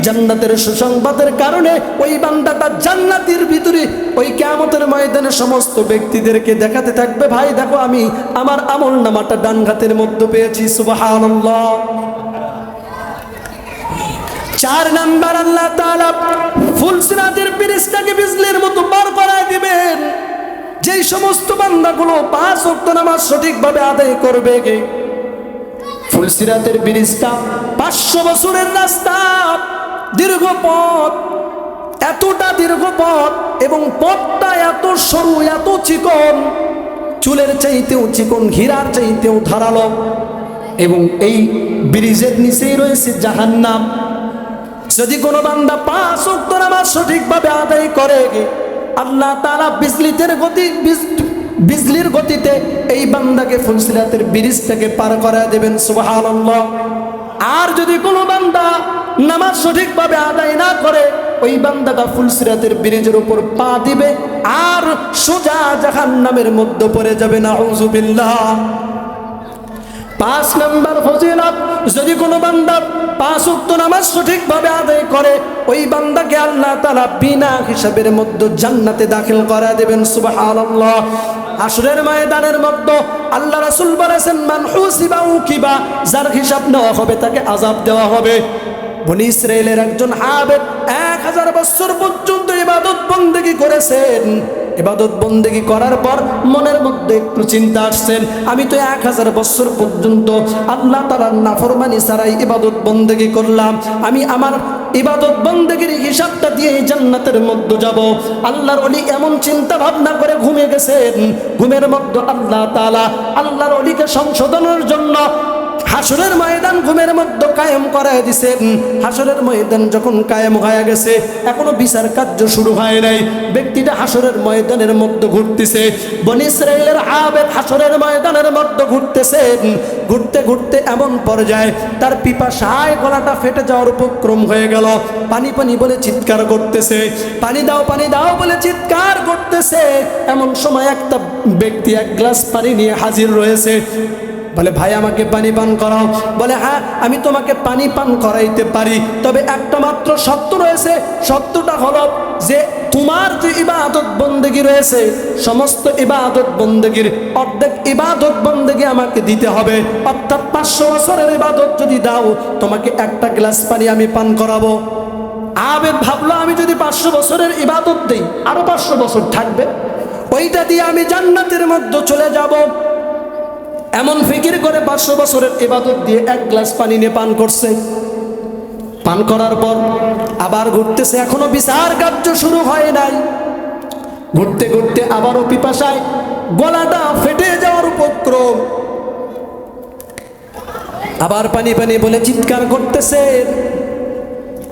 জান্নাতের সুসংবাদের কারণে ওই বান্দাটা জান্নাতের ভিতরে ওই কিয়ামতের ময়দানে সমস্ত ব্যক্তিদেরকে দেখাতে থাকবে, ভাই দেখো আমি আমার আমলনামাটা ডান হাতের মধ্যে পেয়েছি। সুবহানাল্লাহ। 4 নাম্বার আল্লাহ তাআলা ফুলসিরাতের ব্রিজটাকে বিজলির মতো পার করায় দিবেন। যেই সমস্ত বান্দাগুলো 5 ওয়াক্ত নামাজ সঠিকভাবে আদায় করবে, ফুলসিরাতের ব্রিজটা 500 বছরের রাস্তা, দীর্ঘ পথ, এতটা দীর্ঘ পথ এবং পথটা এত সরু, এত চিকন, চুলের চাইতেও চিকন, হীরার চাইতেও ধারালো, এবং এই ব্রিজের নিচেই রয়েছে জাহান্নাম। যদি কোনো বান্দা 5 ওয়াক্ত নামাজ সঠিকভাবে আদায় করে আল্লাহ তাআলা বিজলির গতিতে এই বান্দাকে ফুলসিরাতের ব্রিজটাকে পার করা দেবেন। সুবহানাল্লাহ। আর যদি কোনো বান্দা নামাজ সঠিকভাবে আদায় না করে ওই বান্দাটা ফুলসিরাতের ব্রিজের উপর পা দিবে আর সোজা জাহান্নামের মধ্যে পড়ে যাবে। নাউযুবিল্লাহ। 5 নাম্বার ফজিলত, যদি কোনো বান্দা 5 ওয়াক্ত নামাজ সঠিকভাবে আদায় করে ওই বান্দাকে আল্লাহ তাআলা বিনা হিসাবের মধ্যে জান্নাতে দাখিল করা দেবেন। সুবহানাল্লাহ। হাশরের ময়দানের মধ্যে আল্লাহ রাসূল বলেছেন মান হুসিবা উকিবা, যার হিসাব নেওয়া হবে তাকে আযাব দেওয়া হবে। বনি ইসরাইলের একজন আবেদ 1000 বছর পর্যন্ত ইবাদত বন্দেগী করেছেন। ইবাদত বন্দেগী করার পর মনের মধ্যে একটু চিন্তা আসছেন, আমি তো 1000 বছর পর্যন্ত আল্লাহ তাআলার নাফরমানি ছাড়াই ইবাদত বন্দেগী করলাম, আমি আমার ইবাদত বন্দেগীর হিসাবটা দিয়ে জান্নাতের মধ্যে যাব। আল্লাহর ওলি এমন চিন্তা ভাবনা করে ঘুমিয়ে গেছেন। ঘুমের মধ্যে আল্লাহ তাআলা আল্লাহর ওলিকে সংশোধনের জন্য হাশরের ময়দান ঘুমের মধ্যে কায়েম করায় দিয়েছেন। হাশরের ময়দান যখন কায়েম হয়ে গেছে, এখনো বিচার কার্য শুরু হয় নাই, ব্যক্তিটা হাশরের ময়দানের মধ্যে ঘুরতেছে। বনি ইসরাইলের আবেদ হাশরের ময়দানের মধ্যে ঘুরতেছেন। ঘুরতে ঘুরতে এমন পর্যায়ে তার পিপাসায় গলাটা ফেটে যাওয়ার উপক্রম হয়ে গেল। পানি পানি বলে চিৎকার করতেছে, পানি দাও বলে চিৎকার করতেছে। এমন সময় একটা ব্যক্তি 1 গ্লাস পানি নিয়ে হাজির রয়েছে। বলে ভাই আমাকে পানি পান করাও। বলে হ্যাঁ আমি তোমাকে পানি পান করাইতে পারি, তবে একটা মাত্র শর্ত রয়েছে। শর্তটা হলো যে তোমার যে ইবাদত বন্দেগী রয়েছে সমস্ত ইবাদত বন্দেগীর অর্ধেক ইবাদত বন্দেগী আমাকে দিতে হবে। অর্থাৎ 500 বছরের ইবাদত যদি দাও তোমাকে একটা গ্লাস পানি আমি পান করাবো। আবেদ ভাবলো আমি যদি 500 বছরের ইবাদত দেই আরো 500 বছর থাকবে, ওইটা দিয়ে আমি জান্নাতের মধ্যে চলে যাব। এমন ফিকির করে 500 বছরের ইবাদত দিয়ে এক গ্লাস পানি নিয়ে পান করছে। পান করার পর আবার ঘুরতেছে, এখনো বিচার কার্য শুরু হয় নাই। ঘুরতে ঘুরতে আবারও পিপাসায় গলাটা ফেটে যাওয়ার উপক্রম, আবার পানি পানি বলে চিৎকার করতেছে।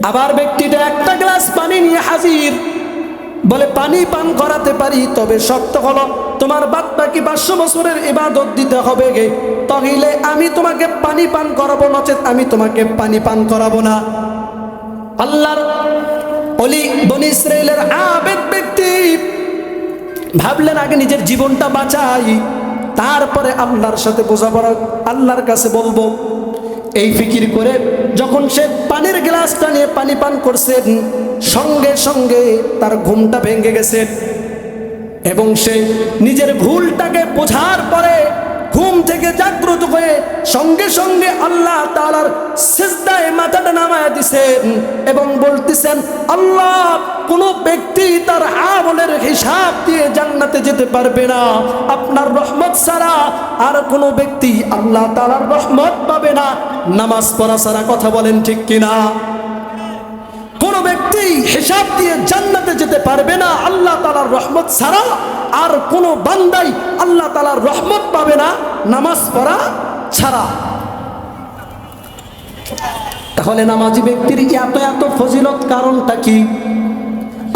আবার ব্যক্তিটা একটা গ্লাস পানি নিয়ে হাজির, বলে পানি পান করাতে পারি, তবে শর্ত হলো তোমার বাদ বাকি 500 বছরের ইবাদত দিতে হবে গে, তাহলে আমি তোমাকে পানি পান করাবো, নচেত আমি তোমাকে পানি পান করাবো না। আল্লাহর ওলি বনি ইসরাইলের আবেদ ব্যক্তি ভাবলেন আগে নিজের জীবনটা বাঁচাই, তারপরে আল্লাহর সাথে বোঝাপড়া, আল্লাহর কাছে বলবো। এই ফিকির করে যখন সে পানির গ্লাসটা নিয়ে পানি পান করছেন, সঙ্গে সঙ্গে তার ঘুমটা ভেঙে গেছে এবং সে নিজের ভুলটাকে বোঝার পরে ঘুম থেকে জাগ্রত হয়ে সঙ্গে সঙ্গে আল্লাহ তাআলার সিজদায় মাথাটা নামায় দিছেন এবং বলতেছেন, আল্লাহ, কোন ব্যক্তি তার আমলের হিসাব দিয়ে জান্নাতে যেতে পারবে না, আপনার রহমত ছাড়া আর কোন ব্যক্তি আল্লাহ তাআলার রহমত পাবে না নামাজ পড়া ছাড়া। কথা বলেন ঠিক কিনা? কোন ব্যক্তি হিসাব দিয়ে জান্নাতে যেতে পারবে না আল্লাহ তাআলার রহমত ছাড়া, আর কোন বান্দাই আল্লাহ তাআলার রহমত পাবে না নামাজ পড়া ছাড়া। তাহলে নামাজি ব্যক্তির এত এত ফজিলত কারণটা কি?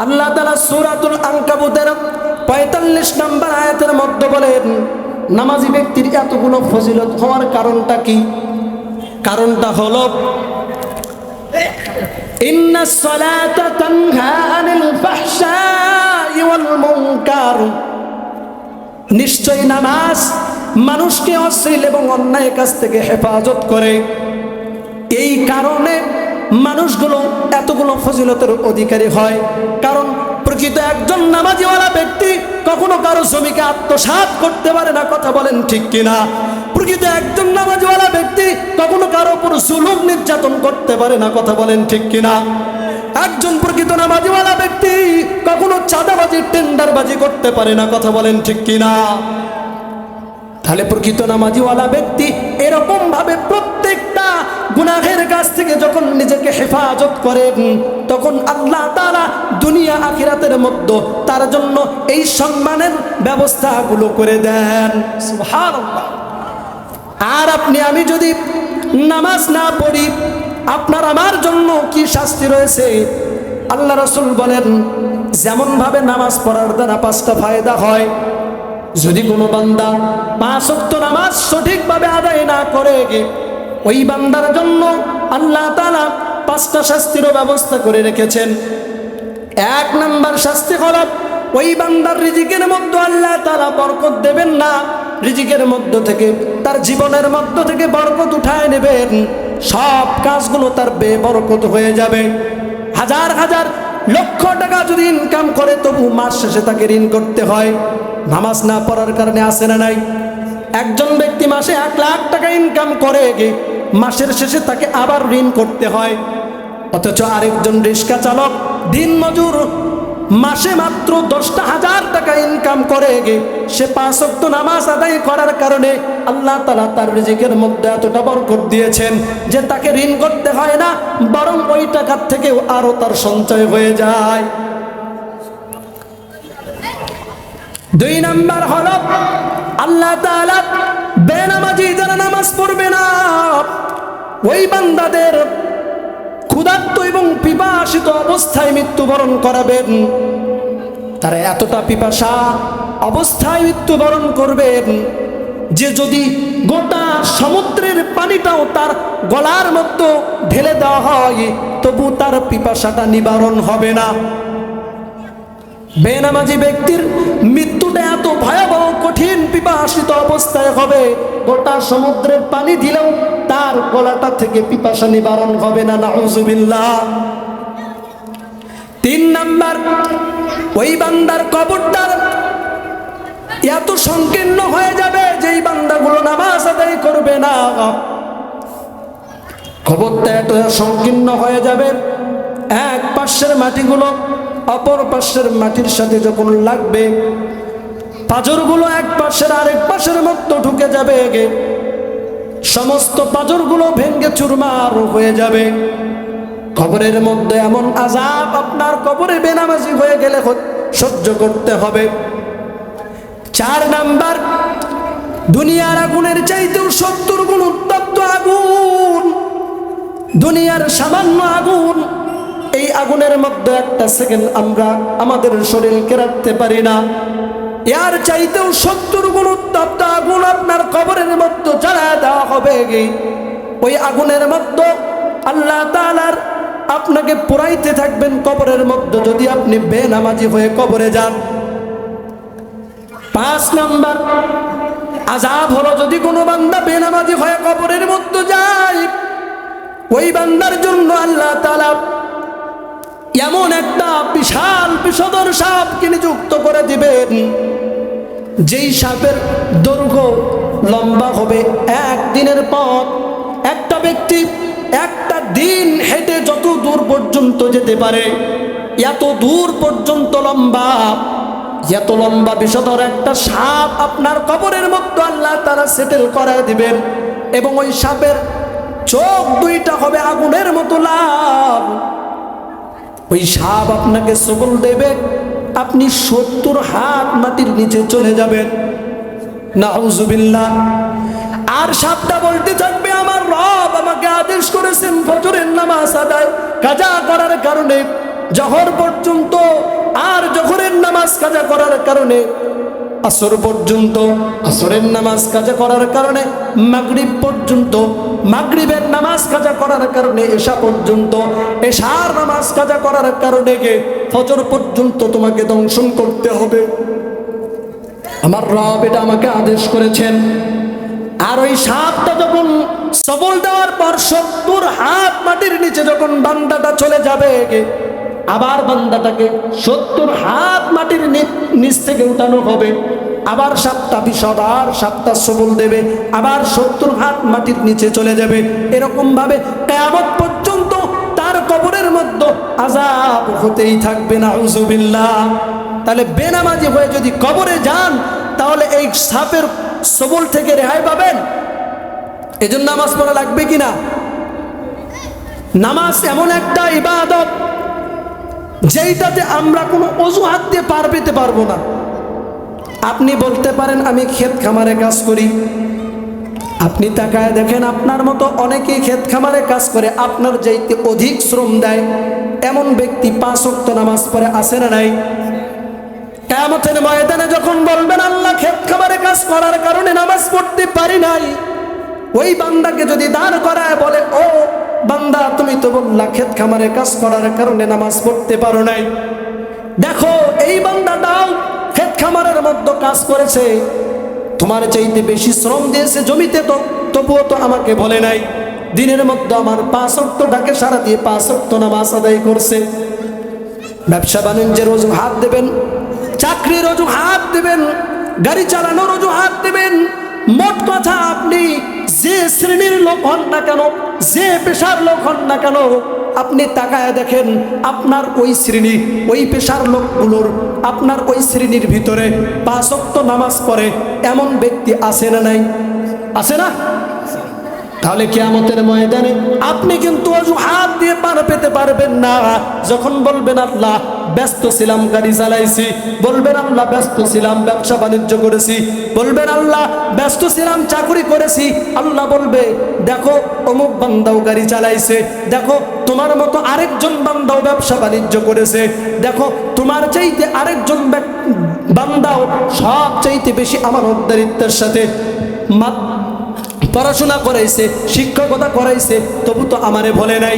আল্লাহ তাআলা সূরাতুল আনকাবুতের 45 নম্বর আয়াতের মধ্যে বলেন, নামাজি ব্যক্তির এতগুলো ফজিলত হওয়ার কারণটা কি? কারণটা হলো ইন্নাস সালাতা তানহা আনিল ফাহশাই ওয়াল মুনকার, নিশ্চয় নামাজ মানুষকে অশ্লীল এবং অন্যায় কাজ থেকে হেফাজত করে। এই কারণে মানুষগুলো এতগুলো ফজিলতের অধিকারী হয়। কারণ প্রকৃত একজন নামাজিওয়ালা ব্যক্তি কখনো কারো জমিকে আত্মসাৎ করতে পারে না। কথা বলেন ঠিক কিনা? প্রকৃত একজন নামাজিওয়ালা ব্যক্তি কখনো কারো উপর জুলুম নির্যাতন করতে পারে না। কথা বলেন ঠিক কিনা? একজন প্রকৃত নামাজিওয়ালা ব্যক্তি কখনো চাঁদাবাজি টেন্ডারবাজি করতে পারে না। কথা বলেন ঠিক কিনা? তাহলে প্রকৃত নামাজিওয়ালা ব্যক্তি এরকম ভাবে প্রত্যেকটা গুনাহের কাছ থেকে যখন নিজেকে হেফাজত করেন, তখন আল্লাহ তাআলা দুনিয়া আখিরাতের মধ্যে তার জন্য এই সম্মানের ব্যবস্থাগুলো করে দেন। সুবহানাল্লাহ। আর আপনি আমি যদি নামাজ না পড়ি, আপনার আমার জন্য কি শাস্তি রয়েছে? আল্লাহ রাসূল বলেন, যেমন ভাবে নামাজ পড়ার দ্বারা 5টা ফায়দা হয়, যদি কোনো বান্দা 5 ওয়াক্ত নামাজ সঠিকভাবে আদায় না করে, ওই বান্দার জন্য আল্লাহ তাআলা 5টা শাস্তিরও ব্যবস্থা করে রেখেছেন। 1 নম্বর শাস্তি হলো ওই বান্দার রিজিকের মধ্যে আল্লাহ তাআলা বরকত দেবেন না, রিজিকের মধ্য থেকে, তার জীবনের মধ্য থেকে বরকত উঠায় নেবেন। সব কাজগুলো তার বেবরকত হয়ে যাবে। হাজার হাজার লক্ষ টাকা যদি ইনকাম করে, তবু মাস শেষে তাকে ঋণ করতে হয়। নামাজ না পড়ার কারণে আসে না নাই? একজন ব্যক্তি মাসে 1 লাখ টাকা ইনকাম করে, মাসের শেষে তাকে আবার ঋণ করতে হয়। অথচ আরেকজন রিক্সা চালক, দিন মজুর, মাসে মাত্র 10,000 টাকা ইনকাম করে, সে 5 ওয়াক্ত নামাজ আদায় করার কারণে আল্লাহ তাআলা তার রিজিকের মধ্যে এতটা বরকত দিয়েছেন যে তাকে ঋণ করতে হয় না, বরং ওই টাকার থেকেও আরো তার সঞ্চয় হয়ে যায়। 2 নম্বর হলো আল্লাহ তাআলা বেনামাজি যারা নামাজ পড়বে না, ওই বান্দাদের ক্ষুধার্ত এবং পিপাসিত অবস্থায় মৃত্যুবরণ করাবেন। তারা এতটা পিপাসা অবস্থায় মৃত্যুবরণ করবেন যে যদি গোটা সমুদ্রের পানিটাও তার গলার মধ্যে ঢেলে দেওয়া হয়, তবু তার পিপাসাটা নিবারণ হবে না। বেনামাজি ব্যক্তির মৃত্যুটা এত ভয়াবহ, কঠিন, পিপাসিত অবস্থায় হবে, গোটা সমুদ্রের পানি দিলেও তার গলাটা থেকে পিপাসা নিবারণ হবে না। নাউযুবিল্লাহ। 3 নাম্বার ওই বান্দার কবরটা এত সংকীর্ণ হয়ে যাবে যেই বান্দাগুলো নামাজ আদায় করবে না, কবরটা এত সংকীর্ণ হয়ে যাবে, এক পাশের মাটিগুলো অপর পাশের মাটির সাথে যখন লাগবে, পাঁজরগুলো এক পাশের আরেক পাশের মধ্যে ঢুকে যাবে, সমস্ত পাঁজরগুলো ভেঙে চুরমার হয়ে যাবে। কবরের মধ্যে এমন আযাব আপনার কবরে বেনামাজি হয়ে গেলে সহ্য করতে হবে। 4 নাম্বার, দুনিয়ার আগুনের চাইতেও 70 গুণ উত্তপ্ত আগুন। দুনিয়ার সামান্য আগুন, এই আগুনের মধ্যে একটা সেকেন্ড আমরা আমাদের শরীরকে রাখতে পারি না। এর চাইতেও 70 গুণ উত্তপ্ত আগুন আপনার কবরের মধ্যে জ্বালায় দেওয়া হবে। ওই আগুনের মধ্যে আল্লাহ তাআলার আপনাকে পোড়াইতে থাকবেন কবরের মধ্যে, যদি আপনি বেনামাজি হয়ে কবরে যান। 5 নাম্বার আযাব হলো, যদি কোনো বান্দা বেনামাজি হয়ে কবরের মধ্যে যায়, ওই বান্দার জন্য আল্লাহ তাআলা এমন একটা বিশাল বিষধর সাপকে নিযুক্ত করে দিবেন, যেই সাপের দৈর্ঘ্য লম্বা হবে 1 দিনের পথ। একটা ব্যক্তি একটা দিন হেঁটে যত দূর পর্যন্ত যেতে পারে, এত দূর পর্যন্ত লম্বা, এত লম্বা বিষধর একটা সাপ আপনার কবরের মধ্যে আল্লাহ তাআলা সেটেল করে দিবেন। এবং ওই সাপের চোখ 2টা হবে আগুনের মতো লাল। ওই সাপ আপনাকে সবল দেবে, আপনি 70 হাত মাটির নিচে চলে যাবেন। নাউজুবিল্লাহ। আর সাপটা বলতে থাকবে, আমার রব আমাকে আদেশ করেছেন ফজরের নামাজ আদায় কাজা করার কারণে জোহর পর্যন্ত, আর জোহরের নামাজ কাজা করার কারণে আসর পর্যন্ত, আসরের নামাজ কাজা করার কারণে মাগরিব পর্যন্ত, মাগরিবের নামাজ কাজা করার কারণে এশা পর্যন্ত, এশার নামাজ কাজা করার কারণে ফজর পর্যন্ত তোমাকে দংশন করতে হবে। আমার রব এটা আমাকে আদেশ করেছেন। আর ওই সাপটা যখন সবল দেওয়ার পর 70 হাত মাটির নিচে যখন বান্দাটা চলে যাবে, আবার বান্দাটাকে 70 হাত মাটির নিচ থেকে উঠানো হবে। আবার সাপটা বিষধর সাপটা সবল দেবে, আবার 70 হাত মাটির নিচে চলে যাবে। এরকম ভাবে কিয়ামত পর্যন্ত তার কবরের মধ্যে আযাব হতেই থাকবে। নাউজুবিল্লাহ। তাহলে বেনামাজি হয়ে যদি কবরে যান, তাহলে এই সাপের সবল থেকে রেহাই পাবেন। এজন্য নামাজ পড়া লাগবে কিনা? নামাজ এমন একটা ইবাদত যেইটাতে আমরা কোনো অজুহাত দিয়ে পার পেতে পারবো না। আপনি বলতে পারেন আমি ক্ষেত খামারে কাজ করি, আপনি তাকায় দেখেন আপনার মতো অনেকেই ক্ষেত খামারে কাজ করে, আপনার চাইতে অধিক শ্রম দেয় এমন ব্যক্তি 5 ওয়াক্ত নামাজ পড়ে, আছে না নাই? কিয়ামতের ময়দানে যখন বলবেন আল্লাহ ক্ষেত খামারে কাজ করার কারণে নামাজ পড়তে পারি নাই, ওই বান্দাকে যদি দাঁড় করায় বলে, ও বান্দা তুমি তো বললা ক্ষেত খামারে কাজ করার কারণে নামাজ পড়তে পারো নাই, দেখো এই বান্দাটাও ক্ষেত খামারের মধ্যে কাজ করেছে, তোমার চাইতে বেশি শ্রম দিয়েছে জমিতে, তো তবুও তো আমাকে বলে নাই। দিনের মধ্যে আমার 5 ওয়াক্ত ডাকে সারা দিয়ে 5 ওয়াক্ত নামাজ আদায় করছে। ব্যবসা বাণিজ্যের অজুহাত দেবেন, চাকরির অজুহাত দেবেন, গাড়ি চালানোর অজুহাত দেবেন। মোট কথা আপনি যে শ্রেণীর লোক হন না কেন, যে পেশার লোক হন না কেন, আপনি তাকায় দেখেন আপনার ওই শ্রেণী, ওই পেশার লোকগুলোর আপনার ওই শ্রেণীর ভিতরে 5 ওয়াক্ত নামাজ পড়ে এমন ব্যক্তি আছে না নাই? আছে না? তাহলে কিয়ামতের ময়দানে আপনি কিন্তু অজুহাত দিয়ে পার পেতে পারবেন না। যখন বলবেন আল্লাহ ব্যস্ত ছিলাম গাড়ি চালাইছি, বলবেন আল্লাহ ব্যস্ত ছিলাম ব্যবসা বাণিজ্য করেছি, বলবেন আল্লাহ ব্যস্ত ছিলাম চাকরি করেছি, আল্লাহ বলবে দেখো অমুক বান্দাও গাড়ি চালাইছে, দেখো তোমার মতো আরেকজন বান্দাও ব্যবসা বাণিজ্য করেছে, দেখো তোমার চাইতে আরেকজন বান্দাও সব চাইতে বেশি আমানতদারিত্বের সাথে পড়াশোনা করাইছে, শিক্ষকতা করাইছে, তবু তো আমারে বলে নাই।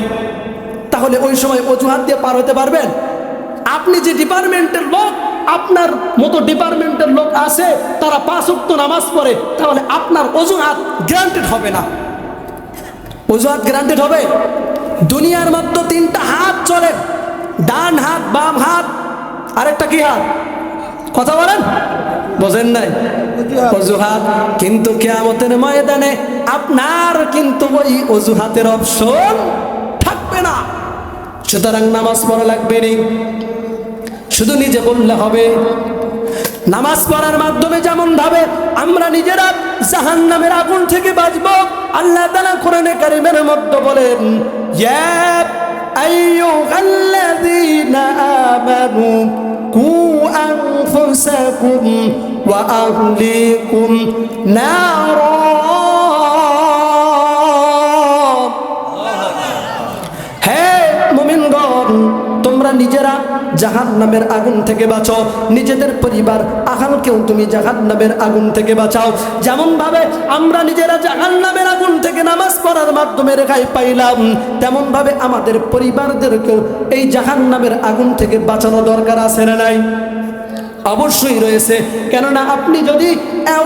তাহলে ওই সময় অজুহাত দিয়ে পার হতে পারবেন? আপনি যে ডিপার্টমেন্টের লোক, আপনার মতো ডিপার্টমেন্টের লোক আছে, তারা 5 ওয়াক্ত নামাজ পড়ে, তাহলে আপনার অজুহাত গ্রান্টেড হবে না। অজুহাত গ্রান্টেড হবে? দুনিয়ার মধ্যে 3টা হাত চলে, ডান হাত, বাম হাত, আরেকটা কি হাত? কথা বলেন, বোঝেন নাই? অজুহাত। কিন্তু কিয়ামতের ময়দানে আপনার কিন্তু ওই অজুহাতের অপশন থাকবে না। সুতরাং নামাজ পড়া লাগবে না, শুধু নিজে বললে হবে। নামাজ পড়ার মাধ্যমে যেমন ভাবে আমরা নিজেরা জাহান্নামের আগুন থেকে বাঁচব, আল্লাহ তাআলা কোরআনে কারীমের মধ্যে বলেন, ইয়া আইয়ুহাল্লাযীনা আমানু কু আনফুসাকুম ওয়া আহলিকুম নারা। হে মুমিনগণ, তোমরা নিজেরা জাহান্নামের আগুন থেকে বাঁচো, নিজেদের পরিবার আহালকেও তুমি জাহান্নামের আগুন থেকে বাঁচাও। যেমন ভাবে আমরা নিজেরা জাহান্নামের আগুন থেকে নামাজ পড়ার মাধ্যমে রেহাই পাইলাম, তেমন ভাবে আমাদের পরিবারদেরকেও এই জাহান্নামের আগুন থেকে বাঁচানো দরকার আছে না নাই? অবশ্যই রয়েছে। কেননা আপনি যদি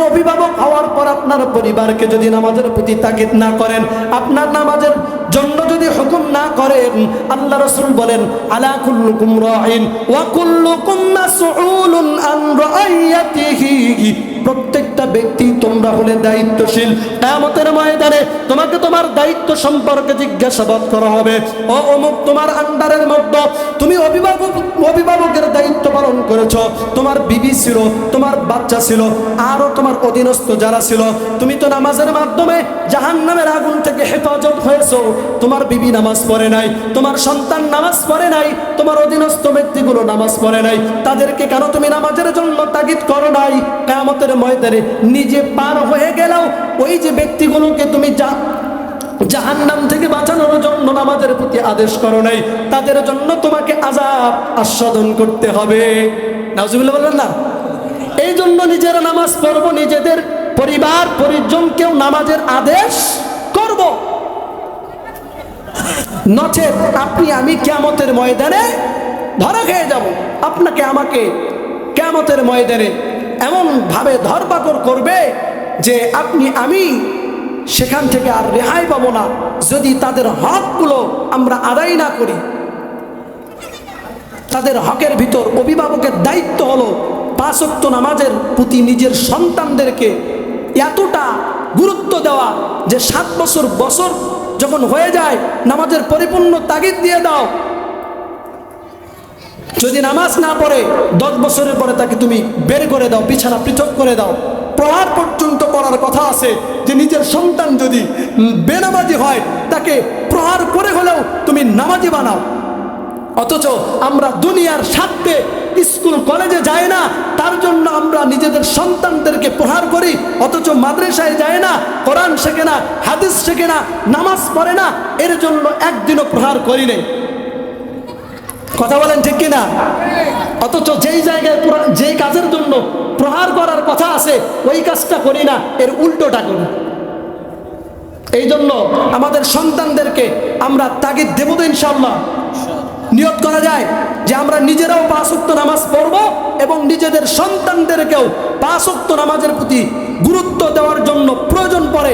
অভিভাবক হওয়ার পর আপনার পরিবারকে যদি নামাজের প্রতি তাগিদ না করেন, আপনার নামাজের জন্য যদি হুকুম না করেন, আল্লাহ রাসূল বলেন, আলা কুল্লুকুম রাঈন ওয়া কুল্লুকুম মাসউলুন আন রাইয়াতিহি। প্রত্যেকটা ব্যক্তি তোমরা হলে দায়িত্বশীল। কিয়ামতের ময়দানে তোমাকে তোমার দায়িত্ব সম্পর্কে জিজ্ঞাসাবাদ করা হবে। ও অমুক, তোমার আন্ডারের মধ্যে তুমি অভিভাবকের দায়িত্ব পালন করেছো, তোমার বিবি ছিল, তোমার বাচ্চা ছিল, আরো তোমার অধীনস্থ যারা ছিল, তুমি তো নামাজের মাধ্যমে জাহান্নামের আগুন থেকে হেফাজত হয়েছো। তোমার বিবি নামাজ পড়ে নাই, তোমার সন্তান নামাজ পড়ে নাই, তোমার অধীনস্থ ব্যক্তিগুলো নামাজ পড়ে নাই, তাদেরকে কেন তুমি নামাজের জন্য তাগিদ করো নাই? কিয়ামতের ময়দানে নিজে পার হয়ে গেলেও ওই যে ব্যক্তিগুলোকে তুমি জাহান্নাম থেকে বাঁচানোর জন্য নামাজের প্রতি আদেশ করো নাই, তাদের জন্য তোমাকে আযাব আস্বাদন করতে হবে। নাউজুবিল্লাহ বললেন না? এই জন্য নিজেরা নামাজ পড়বো, নিজেদের পরিবার পরিজনকেও নামাজের আদেশ করব। নচেত আপনি আমি কিয়ামতের ময়দানে ধরা খেয়ে যাব। আপনাকে আমাকে কিয়ামতের ময়দানে এমন ভাবে ধরপাকড় করবে যে আপনি আমি সেখান থেকে আর রেহাই পাবো না, যদি তাদের হকগুলো আমরা আদায় না করি। তাদের হকের ভিতর অভিভাবকের দায়িত্ব হলো 5 ওয়াক্ত নামাজের প্রতি নিজের সন্তানদেরকে এতটা গুরুত্ব দেওয়া যে 7 বছর যখন হয়ে যায় নামাজের পরিপূর্ণ তাগিদ দিয়ে দাও। যদি নামাজ না পড়ে 10 বছরের পরে তাকে তুমি বের করে দাও, বিছানা পৃথক করে দাও। প্রহার পর্যন্ত করার কথা আছে যে নিজের সন্তান যদি বেনামাজি হয় তাকে প্রহার করে হলেও তুমি নামাজি বানাও। অথচ আমরা দুনিয়ার স্বার্থে স্কুল কলেজে যাই না, তার জন্য আমরা নিজেদের সন্তানদেরকে প্রহার করি। অথচ মাদ্রাসায় যায় না, কোরআন শেখে না, হাদিস শেখে না, নামাজ পড়ে না, এর জন্য একদিনও প্রহার করি নেই। কথা বলেন ঠিক কিনা? অথচ যেই জায়গায় যেই কাজের জন্য প্রহার করার কথা আছে ওই কাজটা করি না, এর উল্টোটা করি। এই জন্য আমাদের সন্তানদেরকে আমরা তাগিদ দেব তো ইনশাআল্লাহ। নিয়ত করা যায় যে আমরা নিজেরাও 5 ওয়াক্ত নামাজ পড়ব এবং নিজেদের সন্তানদেরকেও 5 ওয়াক্ত নামাজের প্রতি গুরুত্ব দেওয়ার জন্য প্রয়োজন পড়ে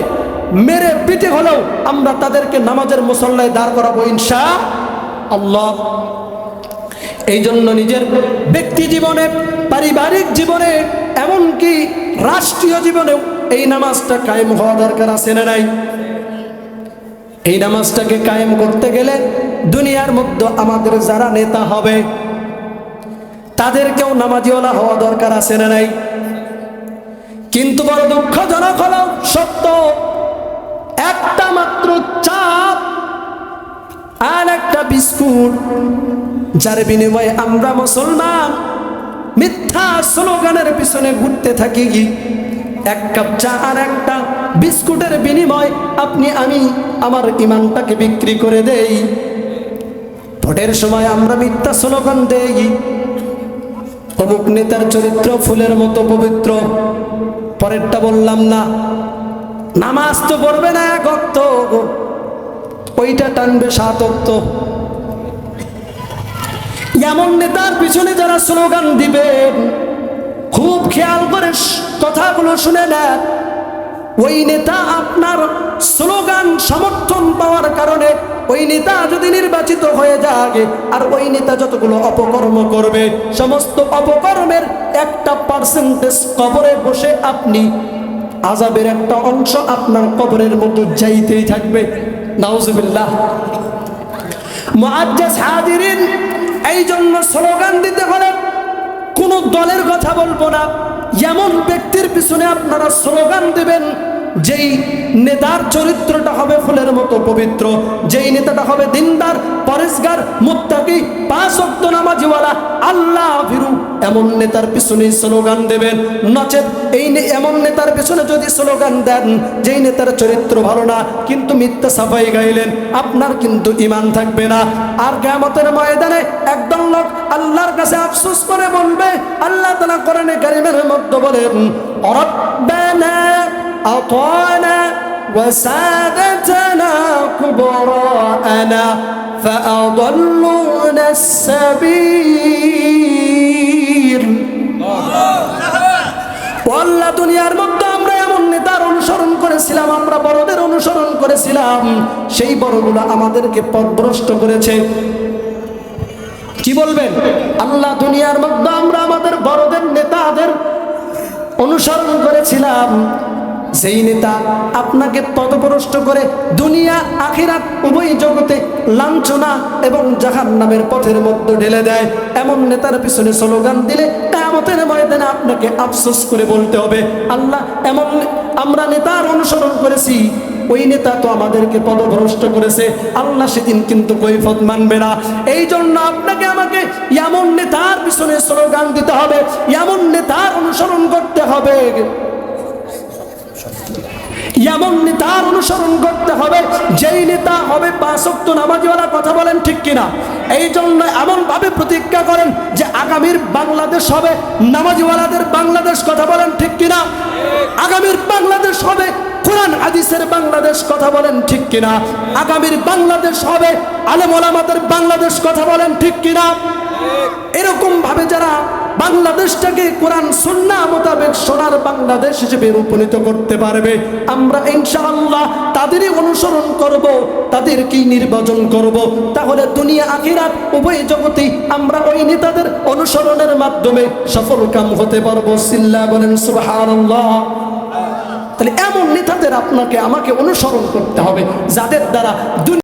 মেরে পিটে হলেও আমরা তাদেরকে নামাজের মুসল্লায় দাঁড় করাবো ইনশাআল্লাহ। এই জন্য নিজের ব্যক্তি জীবনে, পারিবারিক জীবনে, এমনকি রাষ্ট্রীয় জীবনেও এই নামাজটা কায়েম হওয়া দরকার আছে না নাই? এই নামাজটাকে কায়েম করতে গেলে দুনিয়ার মধ্যে আমাদের যারা নেতা হবে তাদেরকেও নামাজিওয়ালা হওয়া দরকার আছে না নাই? কিন্তু বড় দুঃখজনক হলো সত্য, একটা মাত্র চাপ আর একটা বিস্কুট, যার বিনিময়ে আমরা মুসলমান মিথ্যা স্লোগানের পিছনে ঘুরতে থাকি। 1 কাপ চা আর একটা বিস্কুটের বিনিময় আপনি আমি আমার ইমানটাকে বিক্রি করে দেই। ভোটের সময় আমরা মিথ্যা স্লোগান দেই, অমুক নেতার চরিত্র ফুলের মতো পবিত্র, পরেরটা বললাম না, নামাজ তো পড়বে না 1 ওয়াক্ত, ওইটা টানবে 7 ওয়াক্ত। এমন নেতার পিছনে যারা স্লোগান দিবে খুব খেয়াল করে কথাগুলো শুনে নেন। ওই নেতা আপনার স্লোগান সমর্থন পাওয়ার কারণে ওই নেতা যদি নির্বাচিত হয়ে যায় আর ওই নেতা যতগুলো অপকর্ম করবে সমস্ত অপকর্মের 1% কবরে বসে আপনি আযাবের একটা অংশ আপনার কবরের মতো যাইতেই থাকবে। নাউজুবিল্লাহ। মুআজ্জাজ হাজিরিন, এই জন্য স্লোগান দিতে হলে কোন দলের কথা বলবো না, এমন ব্যক্তির পিছনে আপনারা স্লোগান দেবেন যেই নেতার চরিত্রটা হবে ফুলের মতো পবিত্র, যেই নেতাটা হবে দিনদার, পরেশগার, মুত্তাকি, 5 ওয়াক্ত নামাজিওয়ালা, আল্লাহ ভীরু, এমন নেতার পিছনে স্লোগান দেবেন। নচেত এমন নেতার পিছনে যদি স্লোগান দেন যেই নেতার চরিত্র ভালো না কিন্তু মিথ্যা সাফাই গাইলেন, আপনার কিন্তু ঈমান থাকবে না। আর কিয়ামতের ময়দানে একদল লোক আল্লাহর কাছে আফসোস করে বলবে, আল্লাহ তাআলা কোরআনে কারীমের মধ্যে বলেন, রব্বানা আতানা وسادتنا كبراءنا فأضلونا السبيل। আল্লাহ, দুনিয়ার মধ্যে আমরা এমন নেতার অনুসরণ করেছিলাম, আমরা বড়দের অনুসরণ করেছিলাম, সেই বড়গুলো আমাদেরকে পথভ্রষ্ট করেছে। কি বলবেন? আল্লাহ, দুনিয়ার মধ্যে আমরা আমাদের বড়দের নেতাদের অনুসরণ করেছিলাম, যেই নেতা আপনাকে পথভ্রষ্ট করে দুনিয়া আখিরাত উভয় জগতে লাঞ্ছনা এবং জাহান্নামের পথের মধ্যে ঢেলে দেয়, এমন নেতার পিছনে স্লোগান দিলে কিয়ামতের ময়দানে আপনাকে আফসোস করে বলতে হবে, আল্লাহ, এমন আমরা নেতার অনুসরণ করেছি, ওই নেতা তো আমাদেরকে পথভ্রষ্ট করেছে। আল্লাহ সেদিন কিন্তু কৈফিয়ত মানবে না। এই জন্য আপনাকে আমাকে এমন নেতার পিছনে স্লোগান দিতে হবে, এমন নেতার অনুসরণ করতে হবে, এমন নেতার অনুসরণ করতে হবে যেই নেতা হবে 5 ওয়াক্ত নামাজওয়ালা। কথা বলেন ঠিক কিনা? এই জন্য এমন ভাবে প্রতিজ্ঞা করেন যে আগামীর বাংলাদেশ হবে নামাজওয়ালাদের বাংলাদেশ। কথা বলেন ঠিক কিনা? আগামীর বাংলাদেশ হবে কোরআন হাদিসের বাংলাদেশ। কথা বলেন ঠিক কিনা? আগামীর বাংলাদেশ হবে আলেম ওলামাদের বাংলাদেশ। কথা বলেন ঠিক কিনা? এরকম ভাবে যারা বাংলাদেশটাকে কোরআন সুন্নাহ মোতাবেক সোনার বাংলাদেশ হিসেবে রূপান্তরিত করতে পারবে, আমরা ইনশাআল্লাহ তাদেরই অনুসরণ করব, তাদেরকেই নির্বাচন করব। তাহলে দুনিয়া আখিরাত উভয় জগতেই আমরা ওই নেতাদের অনুসরণের মাধ্যমে সফলকাম হতে পারবো। সিল্লা বলেন সুবহানাল্লাহ। তাহলে এমন নেতাদের আপনাকে আমাকে অনুসরণ করতে হবে যাদের দ্বারা